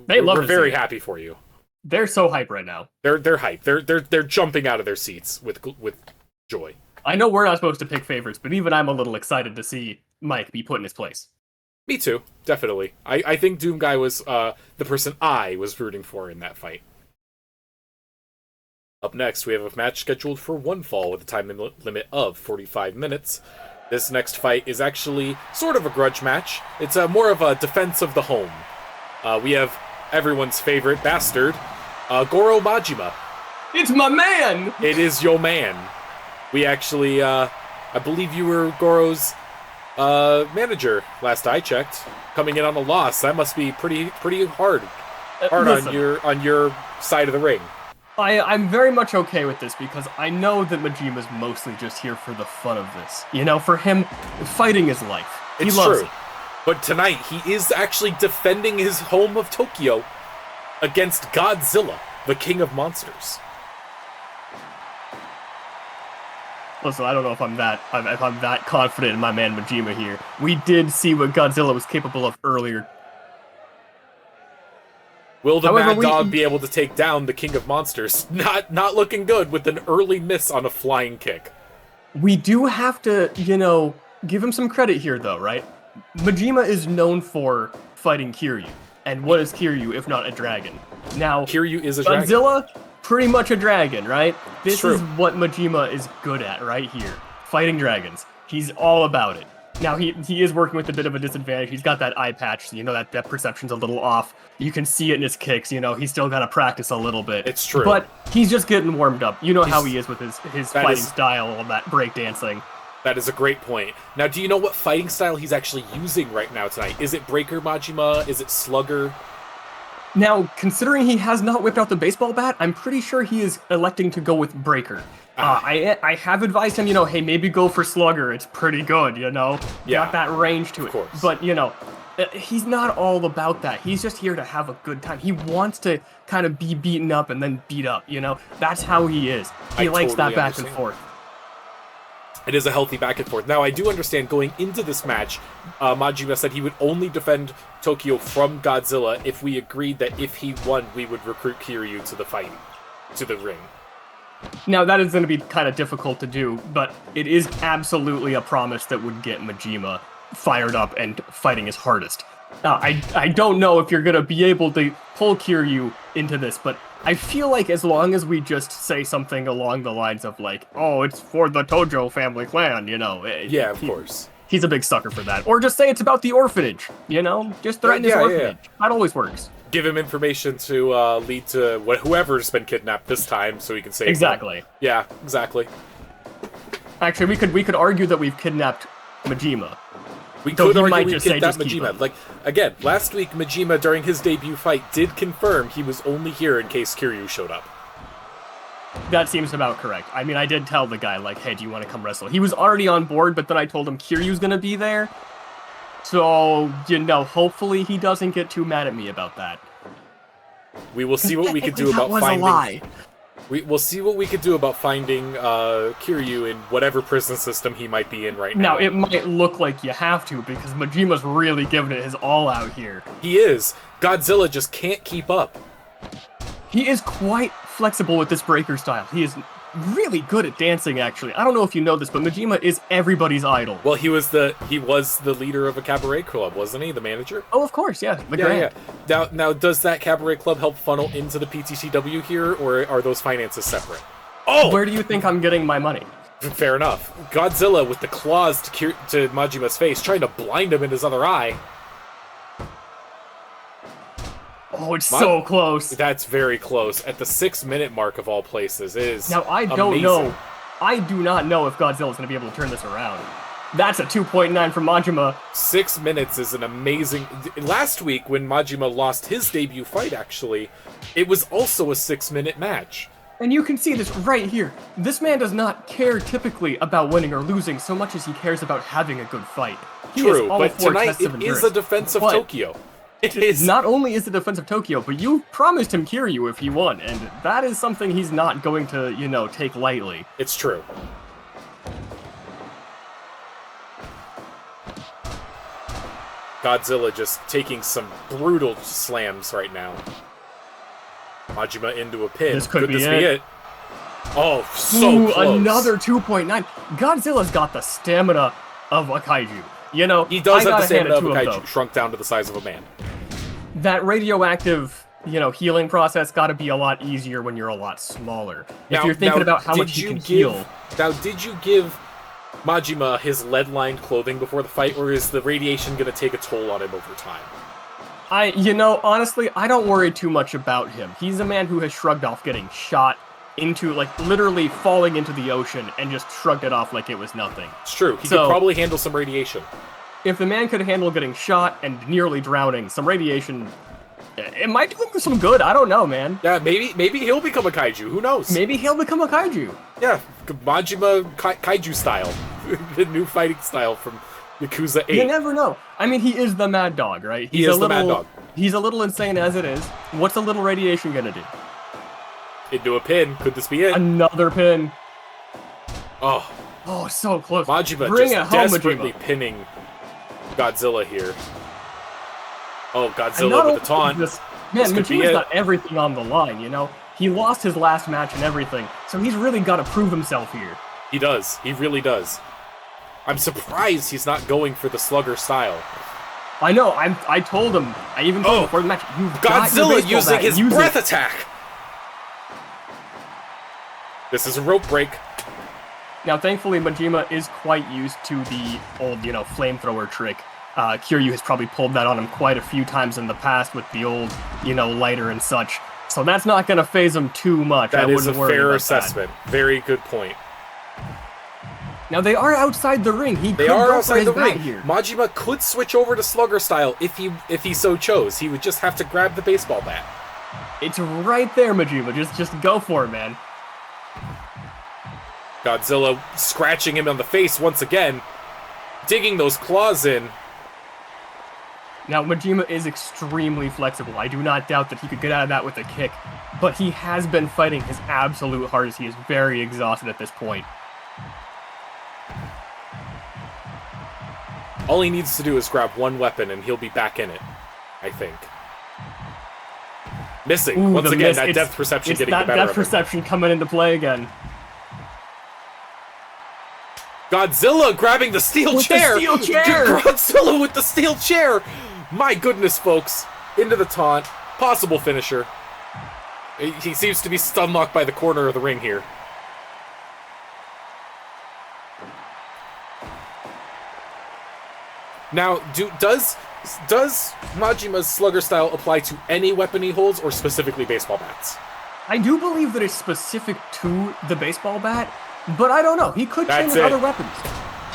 we're very happy for you. They're so hyped right now. They're hyped. They're jumping out of their seats with joy. I know we're not supposed to pick favorites, but even I'm a little excited to see Mike be put in his place. Me too, definitely. I think Doom Guy was the person I was rooting for in that fight. Up next, we have a match scheduled for one fall with a time limit of 45 minutes. This next fight is actually sort of a grudge match. It's more of a defense of the home. We have everyone's favorite bastard, Goro Majima. It's my man! It is your man. We actually, I believe you were Goro's manager last I checked, coming in on a loss. That must be pretty hard on your side of the ring. I'm very much okay with this because I know that Majima's mostly just here for the fun of this. You know, for him, fighting is life. He loves it. But tonight, he is actually defending his home of Tokyo against Godzilla, the king of monsters. Listen, I don't know if I'm that confident in my man Majima here. We did see what Godzilla was capable of earlier. Will the However, Mad Dog be able to take down the King of Monsters? Not looking good with an early miss on a flying kick. we do have to, give him some credit here, though, right? Majima is known for fighting Kiryu. And what is Kiryu if not a dragon? Now, Kiryu is a dragon. Godzilla, pretty much a dragon, right? This true. is what Majima is good at right here. Fighting dragons. He's all about it. Now, he is working with a bit of a disadvantage. He's got that eye patch, so that depth perception's a little off. You can see it in his kicks, he's still got to practice a little bit. It's true. But he's just getting warmed up. You know how he is with his fighting style, all that breakdancing. That is a great point. Now, do you know what fighting style he's actually using right now tonight? Is it Breaker Majima? Is it Slugger? Now, considering he has not whipped out the baseball bat, I'm pretty sure he is electing to go with Breaker. I have advised him, hey, maybe go for Slugger. It's pretty good, Yeah. Got that range to it. Course. But, he's not all about that. He's just here to have a good time. He wants to kind of be beaten up and then beat up, That's how he is. He likes totally that back and forth. It is a healthy back and forth. Now, I do understand going into this match, Majima said he would only defend Tokyo from Godzilla if we agreed that if he won, we would recruit Kiryu to the fight, to the ring. Now, that is going to be kind of difficult to do, but it is absolutely a promise that would get Majima fired up and fighting his hardest. I don't know if you're going to be able to pull Kiryu into this, but I feel like as long as we just say something along the lines of like, oh, it's for the Tojo family clan, Yeah, of course. He's a big sucker for that. Or just say it's about the orphanage, Just threaten his orphanage. Yeah. That always works. Give him information to lead to whoever's been kidnapped this time so he can save Exactly. them. Yeah, exactly. Actually, we could argue that we've kidnapped Majima. We could argue we kidnapped Majima. Like, again, last week Majima, during his debut fight, did confirm he was only here in case Kiryu showed up. That seems about correct. I mean, I did tell the guy, like, hey, do you want to come wrestle? He was already on board, but then I told him Kiryu's gonna be there. So, hopefully he doesn't get too mad at me about that. We will see what we can do about finding... a lie. We'll see what we could do about finding Kiryu in whatever prison system he might be in right now. Now, it might look like you have to, because Majima's really giving it his all out here. He is. Godzilla just can't keep up. He is quite flexible with this breaker style. He is really good at dancing, actually. I don't know if you know this, but Majima is everybody's idol. Well, he was the leader of a cabaret club, wasn't he? The manager? Oh, of course, yeah. Yeah. Now, does that cabaret club help funnel into the PTCW here, or are those finances separate? Oh! Where do you think I'm getting my money? Fair enough. Godzilla with the claws to Majima's face, trying to blind him in his other eye. Oh, it's so close. That's very close. At the 6-minute mark of all places, it is Now, I don't know. I do not know if Godzilla's going to be able to turn this around. That's a 2.9 from Majima. 6 minutes is an amazing... Last week, when Majima lost his debut fight, actually, it was also a 6-minute match. And you can see this right here. This man does not care typically about winning or losing so much as he cares about having a good fight. True, but tonight it is a defense of Tokyo. It is. Not only is it defense of Tokyo, but you promised him Kiryu if he won, and that is something he's not going to, take lightly. It's true. Godzilla just taking some brutal slams right now. Majima into a pin. Could this be it? Oh, so close. Another 2.9. Godzilla's got the stamina of a kaiju. He does have the stamina of a kaiju, shrunk down to the size of a man. That radioactive, healing process got to be a lot easier when you're a lot smaller. If you're thinking about how much you can heal. Now, did you give Majima his lead-lined clothing before the fight, or is the radiation going to take a toll on him over time? Honestly, I don't worry too much about him. He's a man who has shrugged off getting shot into, literally falling into the ocean and just shrugged it off like it was nothing. It's true. He could probably handle some radiation. If the man could handle getting shot and nearly drowning, some radiation, it might do him some good. I don't know, man. Yeah, maybe he'll become a kaiju. Who knows? Maybe he'll become a kaiju. Yeah, Majima kaiju style. The new fighting style from Yakuza 8. You never know. I mean, he is the Mad Dog, right? He is the Mad Dog. He's a little insane as it is. What's a little radiation gonna do? Into a pin. Could this be it? Another pin. Oh, Oh, so close. Majima Bring it just home, desperately Majima. pinning Godzilla here. Oh, And not Godzilla with the only taunt. this, This man, could be Majima's it. got everything on the line, you know? He lost his last match and everything, so he's really got to prove himself here. He does. He really does. I'm surprised he's not going for the slugger style. I know, I told him, I even told him before the match, you've got your Godzilla baseball using bat, his use breath it. attack! This is a rope break. Now, thankfully, Majima is quite used to the old, you know, flamethrower trick. Kiryu has probably pulled that on him quite a few times in the past with the old, you know, lighter and such. So that's not going to phase him too much. That I is a wouldn't worry fair about assessment. Very good point. Now, they are outside the ring. They are outside the ring. Majima could switch over to slugger style if he so chose. He would just have to grab the baseball bat. It's right there, Majima. Just go for it, man. Godzilla scratching him on the face once again, digging those claws in. Now, Majima is extremely flexible. I do not doubt that he could get out of that with a kick, but he has been fighting his absolute hardest. He is very exhausted at this point. All he needs to do is grab one weapon and he'll be back in it, I think. Missing. Ooh, once again, miss. that depth perception getting the that better of depth him. perception coming into play again. Godzilla grabbing the steel chair! The steel chair! Godzilla with the steel chair! My goodness, folks. Into the taunt. Possible finisher. He seems to be stun-locked by the corner of the ring here. Now, does Majima's slugger style apply to any weapon he holds, or specifically baseball bats? I do believe that it's specific to the baseball bat, but I don't know. He could change other weapons.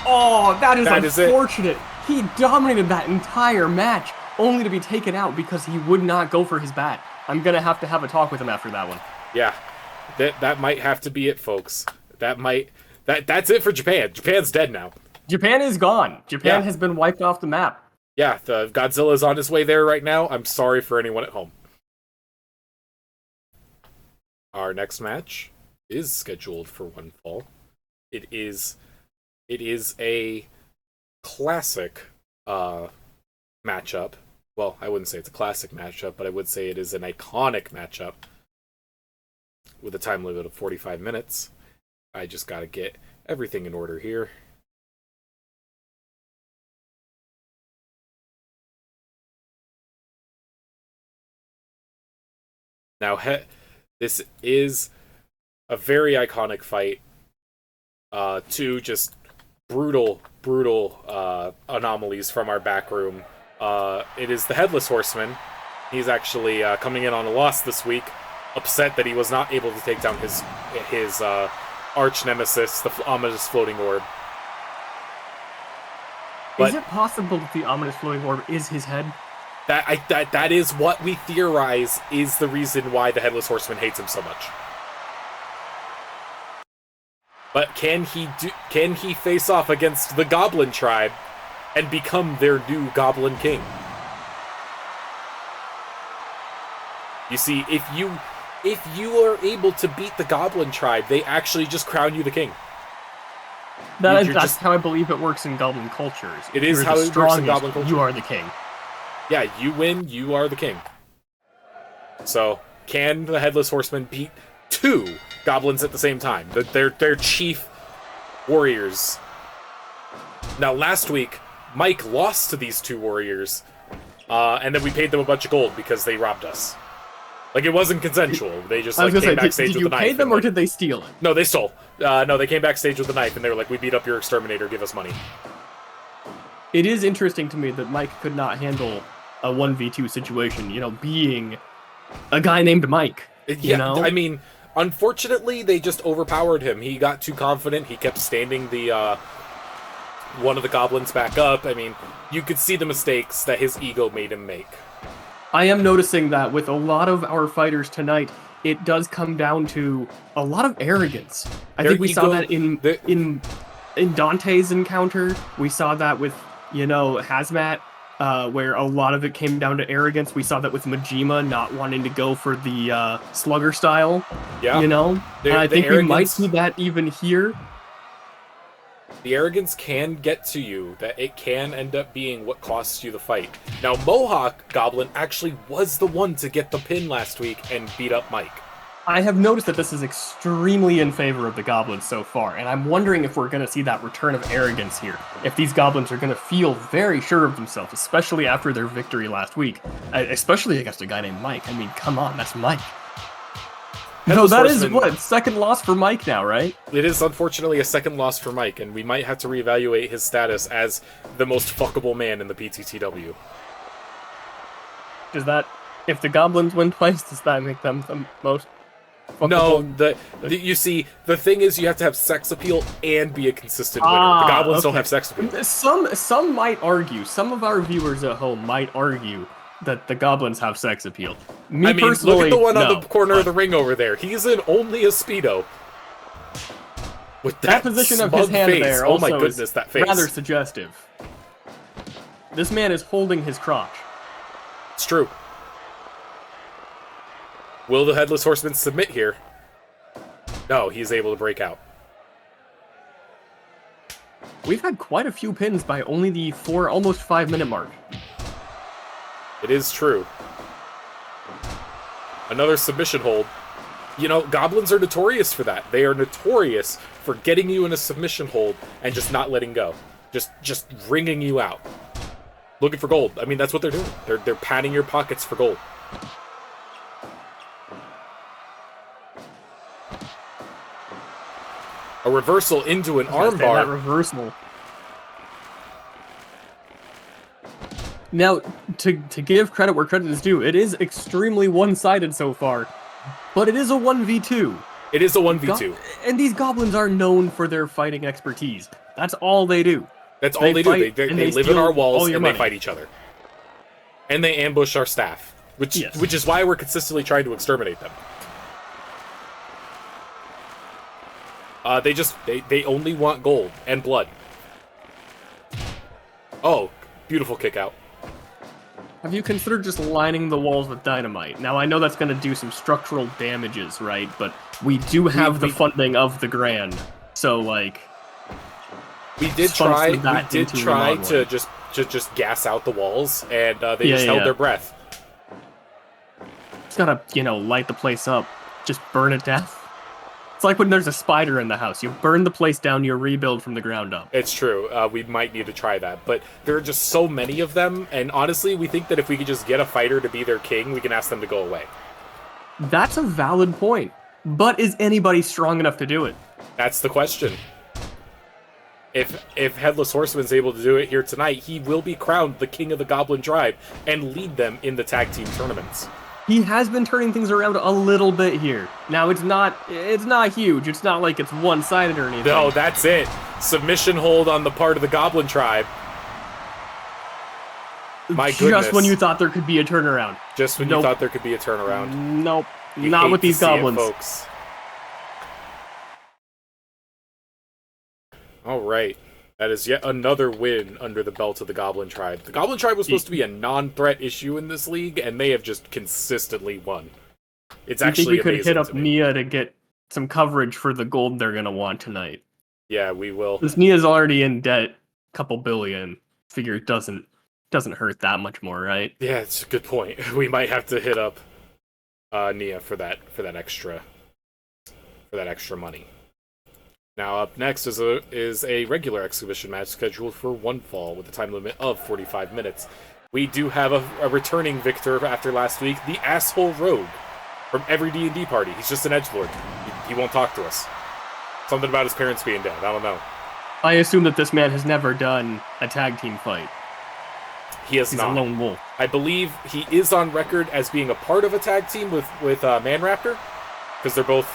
Oh, that is unfortunate. He dominated that entire match, only to be taken out because he would not go for his bat. I'm gonna have to have a talk with him after that one. Yeah, that might have to be it, folks. That's it for Japan. Japan's dead now. Japan is gone. Japan has been wiped off the map. Yeah, the Godzilla's on his way there right now. I'm sorry for anyone at home. Our next match is scheduled for one fall. It is a classic matchup. Well, I wouldn't say it's a classic matchup, but I would say it is an iconic matchup with a time limit of 45 minutes. I just gotta get everything in order here. Now, this is a very iconic fight. Two just brutal anomalies from our back room. It is the Headless Horseman. He's actually coming in on a loss this week, upset that he was not able to take down his arch nemesis, the ominous floating orb. Is it possible that the ominous floating orb is his head? That is what we theorize is the reason why the Headless Horseman hates him so much. But can he face off against the Goblin tribe and become their new Goblin King? You see, if you are able to beat the Goblin tribe, they actually just crown you the king. That's how I believe it works in Goblin cultures. It is how it works in Goblin culture. You are the king. Yeah, you win, you are the king. So, can the Headless Horseman beat two goblins at the same time? They're chief warriors. Now, last week, Mike lost to these two warriors, and then we paid them a bunch of gold because they robbed us. Like, it wasn't consensual. They just came backstage with a knife. Did you pay them or did they steal it? No, they stole. No, they came backstage with a knife, and they were like, we beat up your exterminator, give us money. It is interesting to me that Mike could not handle a 1v2 situation, you know, being a guy named Mike. You know? I mean, unfortunately, they just overpowered him. He got too confident. He kept standing the one of the goblins back up. I mean, you could see the mistakes that his ego made him make. I am noticing that with a lot of our fighters tonight, it does come down to a lot of arrogance. I think we saw that in Dante's encounter. We saw that with, you know, Hazmat, where a lot of it came down to arrogance. We saw that with Majima not wanting to go for the slugger style. Yeah. You know? And I think we might see that even here. The arrogance can get to you, that it can end up being what costs you the fight. Now, Mohawk Goblin actually was the one to get the pin last week and beat up Mike. I have noticed that this is extremely in favor of the goblins so far, and I'm wondering if we're going to see that return of arrogance here. If these goblins are going to feel very sure of themselves, especially after their victory last week, especially against a guy named Mike. I mean, come on, that's Mike. No, that is what, second loss for Mike now, right? It is unfortunately a second loss for Mike, and we might have to reevaluate his status as the most fuckable man in the PTTW. Does that, if the goblins win twice, does that make them the most fuckable? No, you see, the thing is you have to have sex appeal and be a consistent winner. The goblins don't have sex appeal. Some might argue, some of our viewers at home might argue that the goblins have sex appeal. Me personally, look at the one on the corner of the ring over there. He's in only a Speedo. With that position of his hand face. there oh my also goodness, that face. Rather suggestive. This man is holding his crotch. It's true. Will the Headless Horseman submit here? No, he's able to break out. We've had quite a few pins by only the almost 5 minute mark. It is true. Another submission hold. You know, goblins are notorious for that. They are notorious for getting you in a submission hold and just not letting go. Just wringing you out. Looking for gold. I mean, that's what they're doing. They're padding your pockets for gold. A reversal into an armbar. That reversal. Now, to give credit where credit is due, it is extremely one-sided so far, but it is a 1v2. It is a 1v2. And these goblins are known for their fighting expertise. That's all they do. That's all they do. They live in our walls and they fight each other. And they ambush our staff, which is why we're consistently trying to exterminate them. They only want gold and blood. Oh, beautiful kick out. Have you considered just lining the walls with dynamite? Now, I know that's going to do some structural damages, right? But we do have the funding of the Grand, so, like... We did try to just gas out the walls, and they just held their breath. It's gotta, light the place up. Just burn it down. It's like when there's a spider in the house. You burn the place down, you rebuild from the ground up. It's true. We might need to try that. But there are just so many of them, and honestly, we think that if we could just get a fighter to be their king, we can ask them to go away. That's a valid point. But is anybody strong enough to do it? That's the question. If Headless Horseman's able to do it here tonight, he will be crowned the king of the Goblin tribe and lead them in the tag team tournaments. He has been turning things around a little bit here. Now, it's not huge. It's not like it's one-sided or anything. No, that's it. Submission hold on the part of the Goblin tribe. My goodness. Just when you thought there could be a turnaround. Just when you thought there could be a turnaround. Nope. Not with these goblins. Folks. All right. That is yet another win under the belt of the Goblin Tribe. The Goblin Tribe was supposed to be a non-threat issue in this league, and they have just consistently won. It's actually amazing. I think we could hit up Nia to get some coverage for the gold they're going to want tonight. Yeah, we will. Because Nia's already in debt, couple billion. Figure it doesn't hurt that much more, right? Yeah, it's a good point. We might have to hit up Nia for that extra money. Now up next is a regular exhibition match scheduled for one fall with a time limit of 45 minutes. We do have a returning victor after last week, the Asshole Rogue from every D&D party. He's just an edgelord. He won't talk to us. Something about his parents being dead. I don't know. I assume that this man has never done a tag team fight. He's not. A lone wolf. I believe he is on record as being a part of a tag team with Man Raptor, because they're both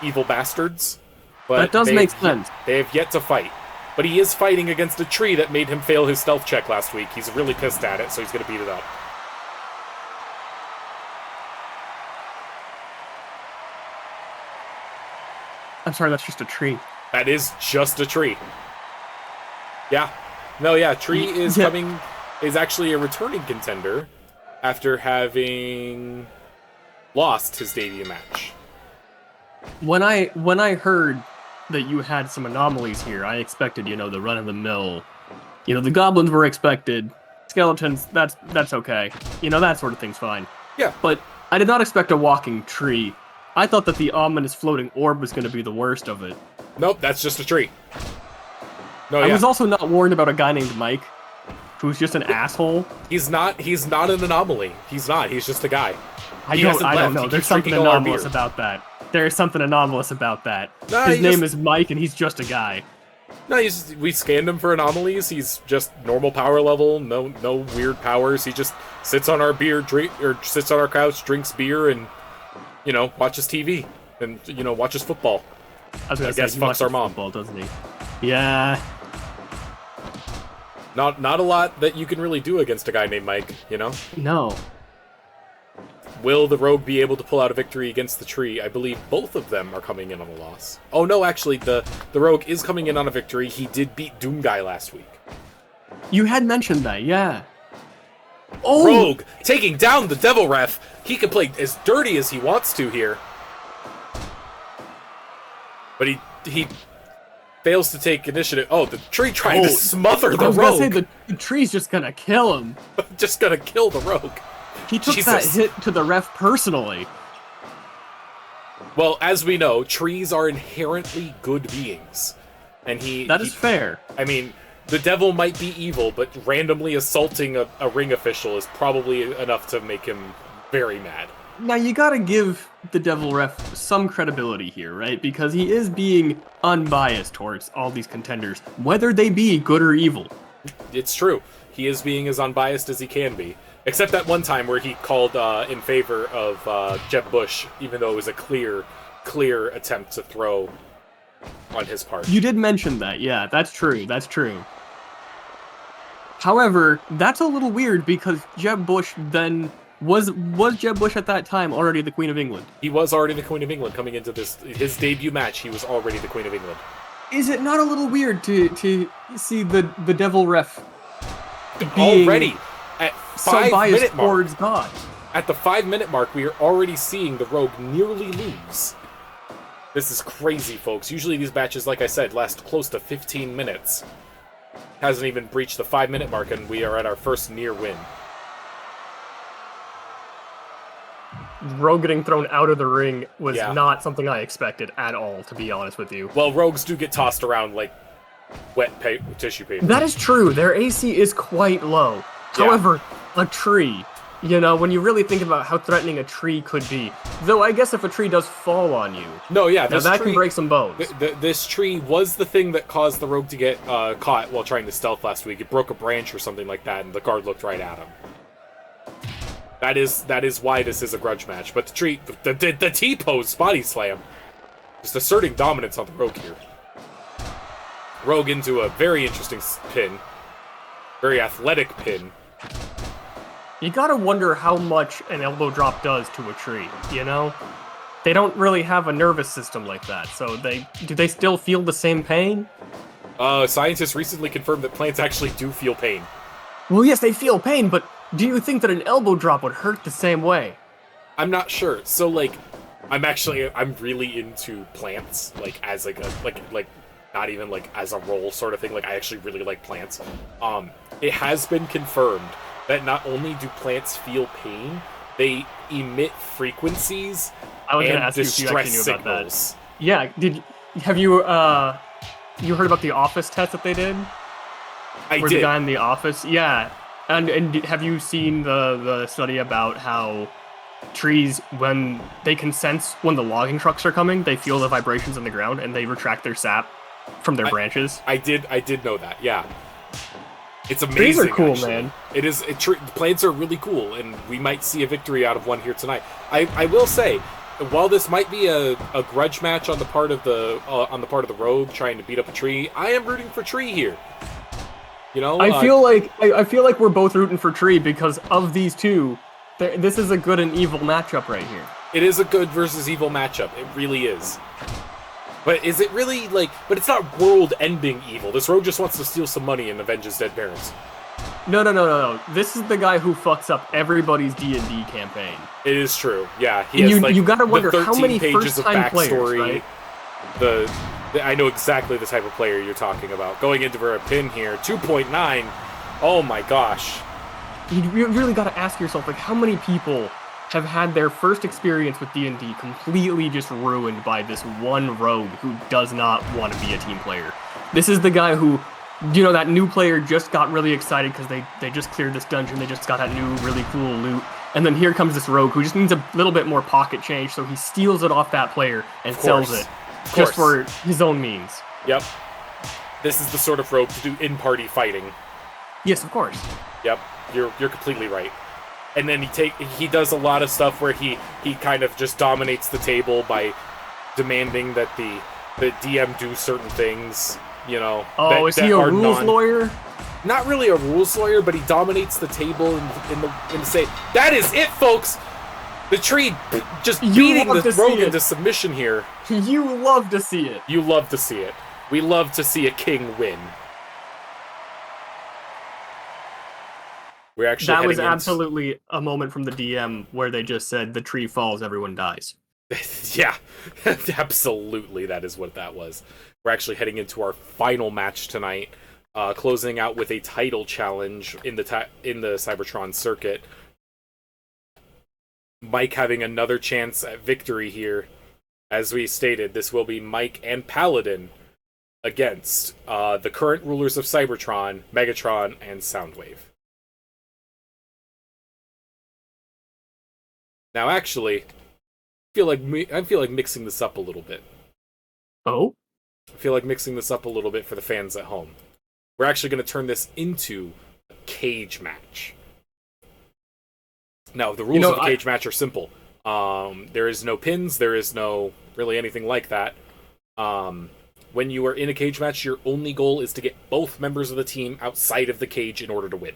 evil bastards. But that does make sense. They have yet to fight. But he is fighting against a tree that made him fail his stealth check last week. He's really pissed at it, so he's going to beat it up. I'm sorry, that's just a tree. That is just a tree. Yeah. No, yeah, Tree is actually a returning contender after having lost his debut match. When I heard that you had some anomalies here. I expected, the run-of-the-mill. The goblins were expected. Skeletons, that's okay. That sort of thing's fine. Yeah. But I did not expect a walking tree. I thought that the ominous floating orb was going to be the worst of it. Nope, that's just a tree. No, I was also not warned about a guy named Mike, who's just an asshole. He's not an anomaly. He's not. He's just a guy. I don't know. There's something anomalous about that. There's something anomalous about that. Nah, His name is Mike, and he's just a guy. No, we scanned him for anomalies. He's just normal power level. No weird powers. He just sits on our sits on our couch, drinks beer, and watches TV and watches football. I guess fucks our mom, football, doesn't he? Yeah. Not a lot that you can really do against a guy named Mike. No. Will the rogue be able to pull out a victory against the tree? I believe both of them are coming in on a loss. Oh no, actually, the rogue is coming in on a victory. He did beat Doom Guy last week. You had mentioned that, yeah. Oh! Rogue taking down the Devil Ref. He can play as dirty as he wants to here. But he fails to take initiative. Oh, the tree trying to smother the rogue. I was gonna say, the tree's just gonna kill him. Just gonna kill the rogue. He took that hit to the ref personally. Well, as we know, trees are inherently good beings. And That is fair. I mean, the devil might be evil, but randomly assaulting a ring official is probably enough to make him very mad. Now, you gotta give the devil ref some credibility here, right? Because he is being unbiased towards all these contenders, whether they be good or evil. It's true. He is being as unbiased as he can be. Except that one time where he called in favor of Jeb Bush, even though it was a clear attempt to throw on his part. You did mention that, yeah, that's true. However, that's a little weird because Jeb Bush then... Was Jeb Bush at that time already the Queen of England? He was already the Queen of England coming into his debut match. He was already the Queen of England. Is it not a little weird to see the devil ref already at so biased towards God? At the 5-minute mark, we are already seeing the rogue nearly lose. This is crazy, folks. Usually these matches, like I said, last close to 15 minutes. Hasn't even breached the 5-minute mark, and we are at our first near win. Rogue getting thrown out of the ring was not something I expected at all, to be honest with you. Well, rogues do get tossed around like wet tissue paper. That is true. Their AC is quite low. Yeah. However, a tree, when you really think about how threatening a tree could be, though I guess if a tree does fall on you, that can break some bones. This tree was the thing that caused the rogue to get caught while trying to stealth last week. It broke a branch or something like that, and the guard looked right at him. That is why this is a grudge match. But the T-pose body slam, just asserting dominance on the rogue here. Rogue into a very interesting pin, very athletic pin. You gotta wonder how much an elbow drop does to a tree. They don't really have a nervous system like that. So do they still feel the same pain? Scientists recently confirmed that plants actually do feel pain. Well, yes, they feel pain, but do you think that an elbow drop would hurt the same way? I'm not sure. So, I'm really into plants, as not even as a role sort of thing. I actually really like plants. It has been confirmed that not only do plants feel pain, they emit frequencies and distress signals. Yeah, have you heard about the office test that they did? I did. The guy in the office? Yeah. And have you seen the study about how trees, when they can sense when the logging trucks are coming, they feel the vibrations in the ground and they retract their sap from their branches? I did know that, yeah. It's amazing. Trees are cool, actually. Man. It is. Plants are really cool, and we might see a victory out of one here tonight. I will say, while this might be a grudge match on the part of the rogue trying to beat up a tree, I am rooting for Tree here. I feel like we're both rooting for Tree because of these two. This is a good and evil matchup right here. It is a good versus evil matchup. It really is. But is it really But it's not world-ending evil. This rogue just wants to steal some money and avenge his dead parents. No. This is the guy who fucks up everybody's D&D campaign. It is true. Yeah, he has you gotta wonder how many pages of first-time backstory. players, right? I know exactly the type of player you're talking about. Going into for a pin here, 2.9. Oh my gosh. You really got to ask yourself, like, how many people have had their first experience with D&D completely just ruined by this one rogue who does not want to be a team player? This is the guy who, that new player just got really excited because they just cleared this dungeon, they just got that new really cool loot, and then here comes this rogue who just needs a little bit more pocket change, so he steals it off that player and sells it just for his own means. Yep. This is the sort of rogue to do in-party fighting. Yes, of course. Yep, you're completely right. And then he does a lot of stuff where he kind of just dominates the table by demanding that the DM do certain things, Oh, is he a rules lawyer? Not really a rules lawyer, but he dominates the table and say, "That is it, folks! The tree just beating the rogue into submission here." You love to see it. You love to see it. We love to see a king win. We're actually that was absolutely a moment from the DM where they just said, the tree falls, everyone dies. Yeah, absolutely, that is what that was. We're actually heading into our final match tonight, closing out with a title challenge in the Cybertron circuit. Mike having another chance at victory here. As we stated, this will be Mike and Paladin against the current rulers of Cybertron, Megatron, and Soundwave. Now, actually, I feel like mixing this up a little bit. Oh? I feel like mixing this up a little bit for the fans at home. We're actually going to turn this into a cage match. Now, the rules of a cage match are simple. There is no pins. There is no really anything like that. When you are in a cage match, your only goal is to get both members of the team outside of the cage in order to win.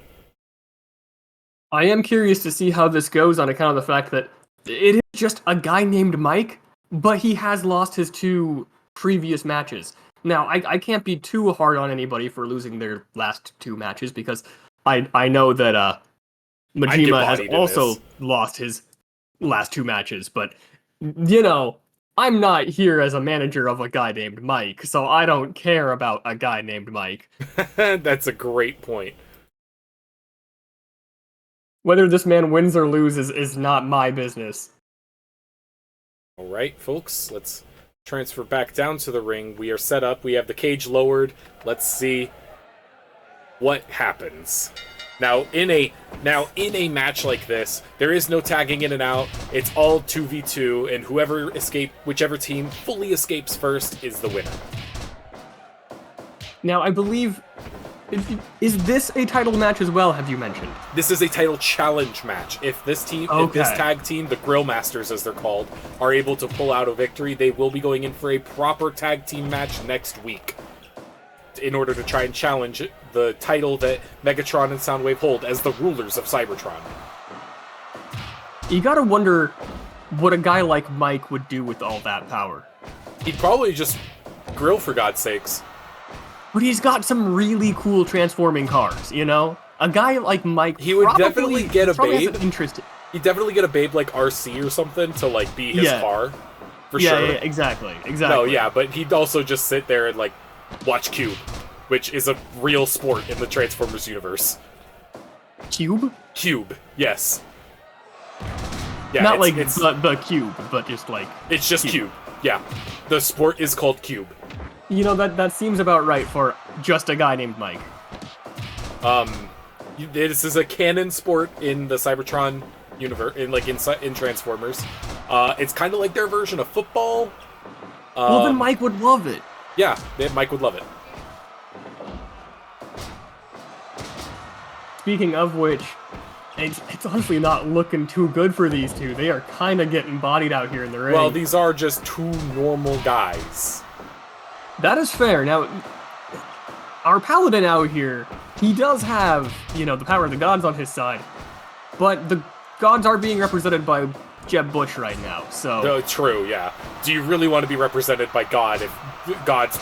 I am curious to see how this goes on account of the fact that it is just a guy named Mike, but he has lost his 2 previous matches. Now, I can't be too hard on anybody for losing their last 2 matches, because I know that Majima has also lost his last 2 matches, but, I'm not here as a manager of a guy named Mike, so I don't care about a guy named Mike. That's a great point. Whether this man wins or loses is not my business. Alright, folks, let's transfer back down to the ring. We are set up, we have the cage lowered. Let's see what happens. Now, in a match like this, there is no tagging in and out. It's all 2v2, and whichever team fully escapes first is the winner. Now, I believe... Is this a title match as well, have you mentioned? This is a title challenge match. If this tag team, the Grill Masters as they're called, are able to pull out a victory, they will be going in for a proper tag team match next week in order to try and challenge the title that Megatron and Soundwave hold as the rulers of Cybertron. You gotta wonder what a guy like Mike would do with all that power. He'd probably just grill, for God's sakes. But he's got some really cool transforming cars, A guy like Mike, he would definitely get a babe. He'd definitely get a babe like RC or something to be his car, for sure. Yeah, exactly. No, yeah, but he'd also just sit there and watch Cube, which is a real sport in the Transformers universe. Cube? Cube, yes. Yeah, not the Cube, but just it's just Cube. Yeah, the sport is called Cube. That seems about right for just a guy named Mike. This is a canon sport in the Cybertron universe, in Transformers. It's kind of like their version of football. Well, then Mike would love it. Yeah, Mike would love it. Speaking of which, it's honestly not looking too good for these two. They are kind of getting bodied out here in the ring. Well, these are just 2 normal guys. That is fair. Now, our Paladin out here, he does have, the power of the gods on his side, but the gods are being represented by Jeb Bush right now, so... No, true, yeah. Do you really want to be represented by God if God's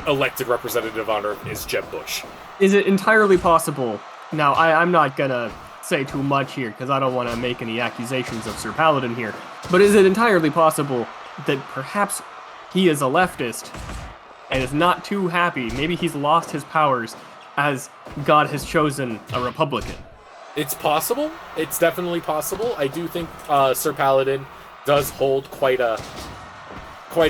elected representative on Earth is Jeb Bush? Is it entirely possible... Now, I'm not gonna say too much here, because I don't want to make any accusations of Sir Paladin here, but is it entirely possible that perhaps he is a leftist and is not too happy. Maybe he's lost his powers as God has chosen a Republican. It's possible. It's definitely possible. I do think Sir Paladin does hold quite a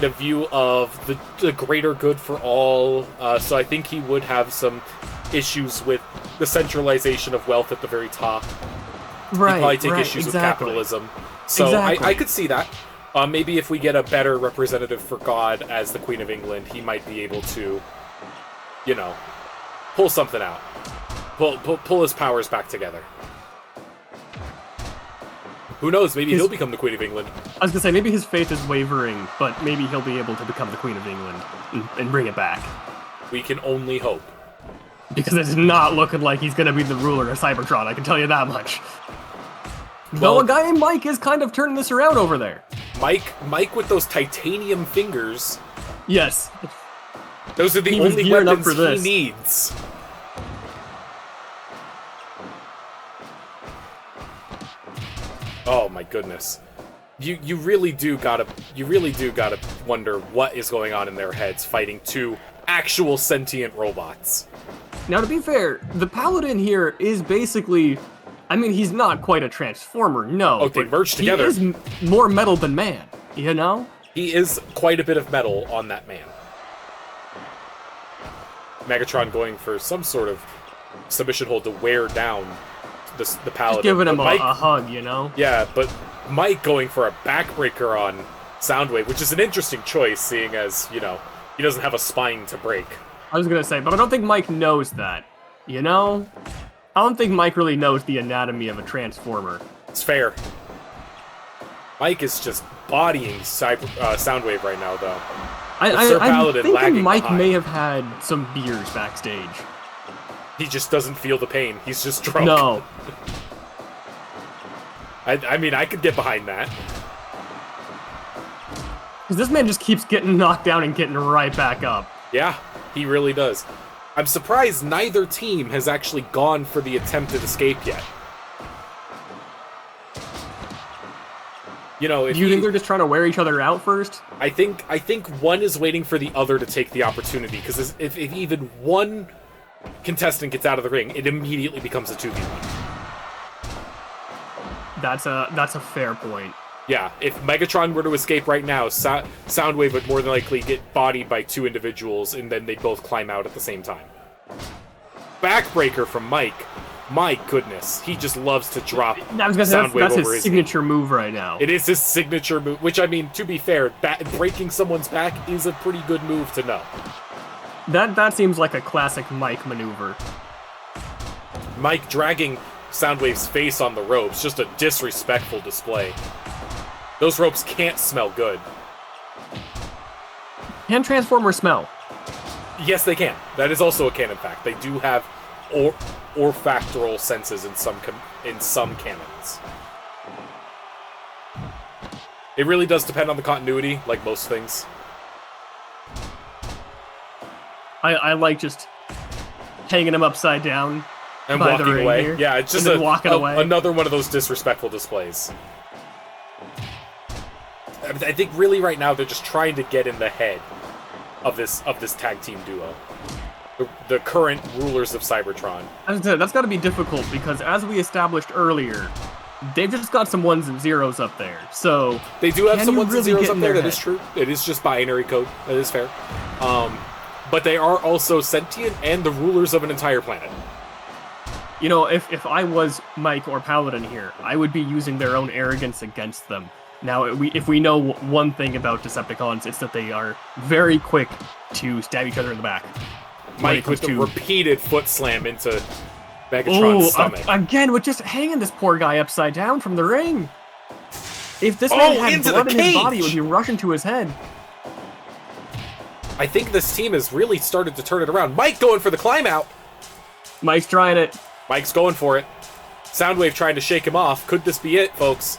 view of the greater good for all. So I think he would have some issues with the centralization of wealth at the very top. Right, He'd probably take issues with capitalism. So I could see that. Maybe if we get a better representative for God as the Queen of England, he might be able to, you know, pull something out. Pull his powers back together. Who knows? Maybe he'll become the Queen of England. I was gonna say, maybe his faith is wavering, but maybe he'll be able to become the Queen of England and bring it back. We can only hope. Because it's not looking like he's gonna be the ruler of Cybertron, I can tell you that much. Though a guy named Mike is kind of turning this around over there. Mike with those titanium fingers. Yes. Those are the only weapons he needs. Oh my goodness. You really do gotta wonder what is going on in their heads fighting two actual sentient robots. Now to be fair, the Paladin here is basically, I mean, he's not quite a transformer, no. Oh, they merged together. He is more metal than man, you know? He is quite a bit of metal on that man. Megatron going for some sort of submission hold to wear down the Paladin. Just giving him a hug, you know? Yeah, but Mike going for a backbreaker on Soundwave, which is an interesting choice, seeing as, you know, he doesn't have a spine to break. I was gonna say, but I don't think Mike knows that, you know? I don't think Mike really knows the anatomy of a transformer. It's fair. Mike is just bodying Soundwave right now, though. I'm thinking Mike may have had some beers backstage. He just doesn't feel the pain. He's just drunk. No. I mean, I could get behind that. Because this man just keeps getting knocked down and getting right back up. Yeah, he really does. I'm surprised neither team has actually gone for the attempted escape yet. You know, if you think they're just trying to wear each other out first? I think one is waiting for the other to take the opportunity, because if even one contestant gets out of the ring, it immediately becomes a 2v1. That's a fair point. Yeah, if Megatron were to escape right now, Soundwave would more than likely get bodied by two individuals, and then they'd both climb out at the same time. Backbreaker from Mike. My goodness, he just loves to drop Soundwave that's over his signature move right now. It is his signature move, which, I mean, to be fair, breaking someone's back is a pretty good move to know. That seems like a classic Mike maneuver. Mike dragging Soundwave's face on the ropes, just a disrespectful display. Those ropes can't smell good. Can Transformers smell? Yes, they can. That is also a canon fact. They do have olfactoral senses in some canons. It really does depend on the continuity, like most things. I like just hanging him upside down and walking away. Here, yeah, it's just another one of those disrespectful displays. I think really right now they're just trying to get in the head of this tag team duo, the current rulers of Cybertron. That's got to be difficult because, as we established earlier, they've just got some ones and zeros up there. So they do have some ones and zeros up there. That is true. It is just binary code. That is fair. But they are also sentient and the rulers of an entire planet. You know, if I was Mike or Paladin here, I would be using their own arrogance against them. Now, if we know one thing about Decepticons, it's that they are very quick to stab each other in the back. Mike with the repeated foot slam into Megatron's stomach. Again, with just hanging this poor guy upside down from the ring. If this man had blood in his body, it would be rushing to his head. I think this team has really started to turn it around. Mike going for the climb out. Mike's trying it. Mike's going for it. Soundwave trying to shake him off. Could this be it, folks?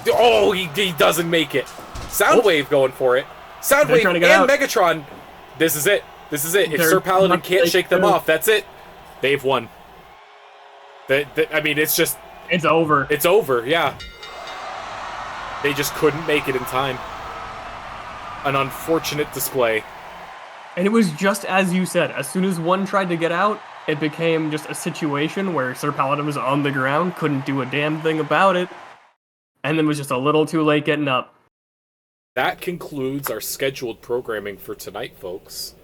Oh, he doesn't make it. Soundwave going for it. Soundwave and Megatron. This is it. This is it. If Sir Paladin can't shake them off, that's it. They've won. I mean, it's just... It's over. It's over, yeah. They just couldn't make it in time. An unfortunate display. And it was just as you said. As soon as one tried to get out, it became just a situation where Sir Paladin was on the ground, couldn't do a damn thing about it, and then was just a little too late getting up. That concludes our scheduled programming for tonight, folks.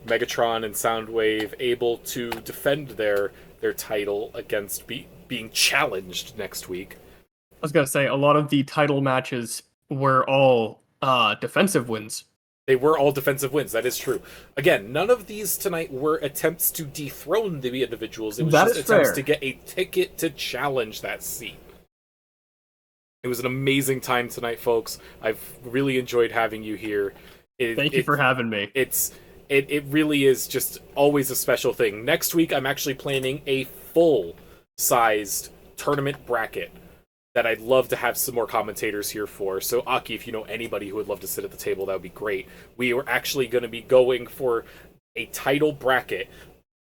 Megatron and Soundwave able to defend their title against being challenged next week. I was gonna say a lot of the title matches were all defensive wins. They were all defensive wins. That is true. Again, none of these tonight were attempts to dethrone the individuals. It was That just is attempts fair. to get a ticket to challenge that seat. It was an amazing time tonight, folks. I've really enjoyed having you here. It, Thank you it for having me. it really is just always a special thing. Next week, I'm actually planning a full sized tournament bracket that I'd love to have some more commentators here for. So, Aki, if you know anybody who would love to sit at the table, that would be great. We were actually going to be going for a title bracket,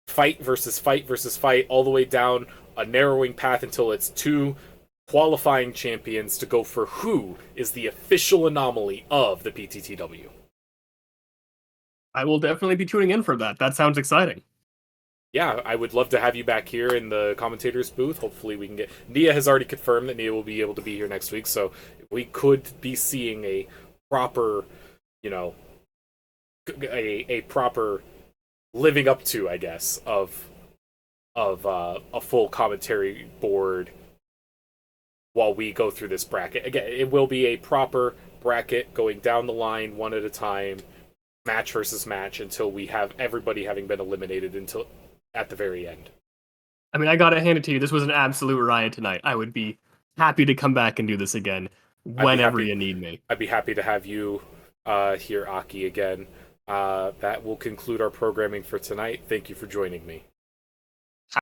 fight versus fight versus fight, all the way down a narrowing path until it's two qualifying champions to go for who is the official anomaly of the PTTW. I will definitely be tuning in for that. That sounds exciting. Yeah, I would love to have you back here in the commentators booth. Hopefully, we can get. Nia has already confirmed that Nia will be able to be here next week, so we could be seeing a proper, you know, a proper living up to, I guess, of a full commentary board while we go through this bracket. Again, it will be a proper bracket going down the line one at a time, match versus match, until we have everybody having been eliminated until at the very end. I mean, I gotta hand it to you. This was an absolute riot tonight. I would be happy to come back and do this again I'd be whenever happy. you need me. I'd be happy to have you here, Aki, again. That will conclude our programming for tonight. Thank you for joining me.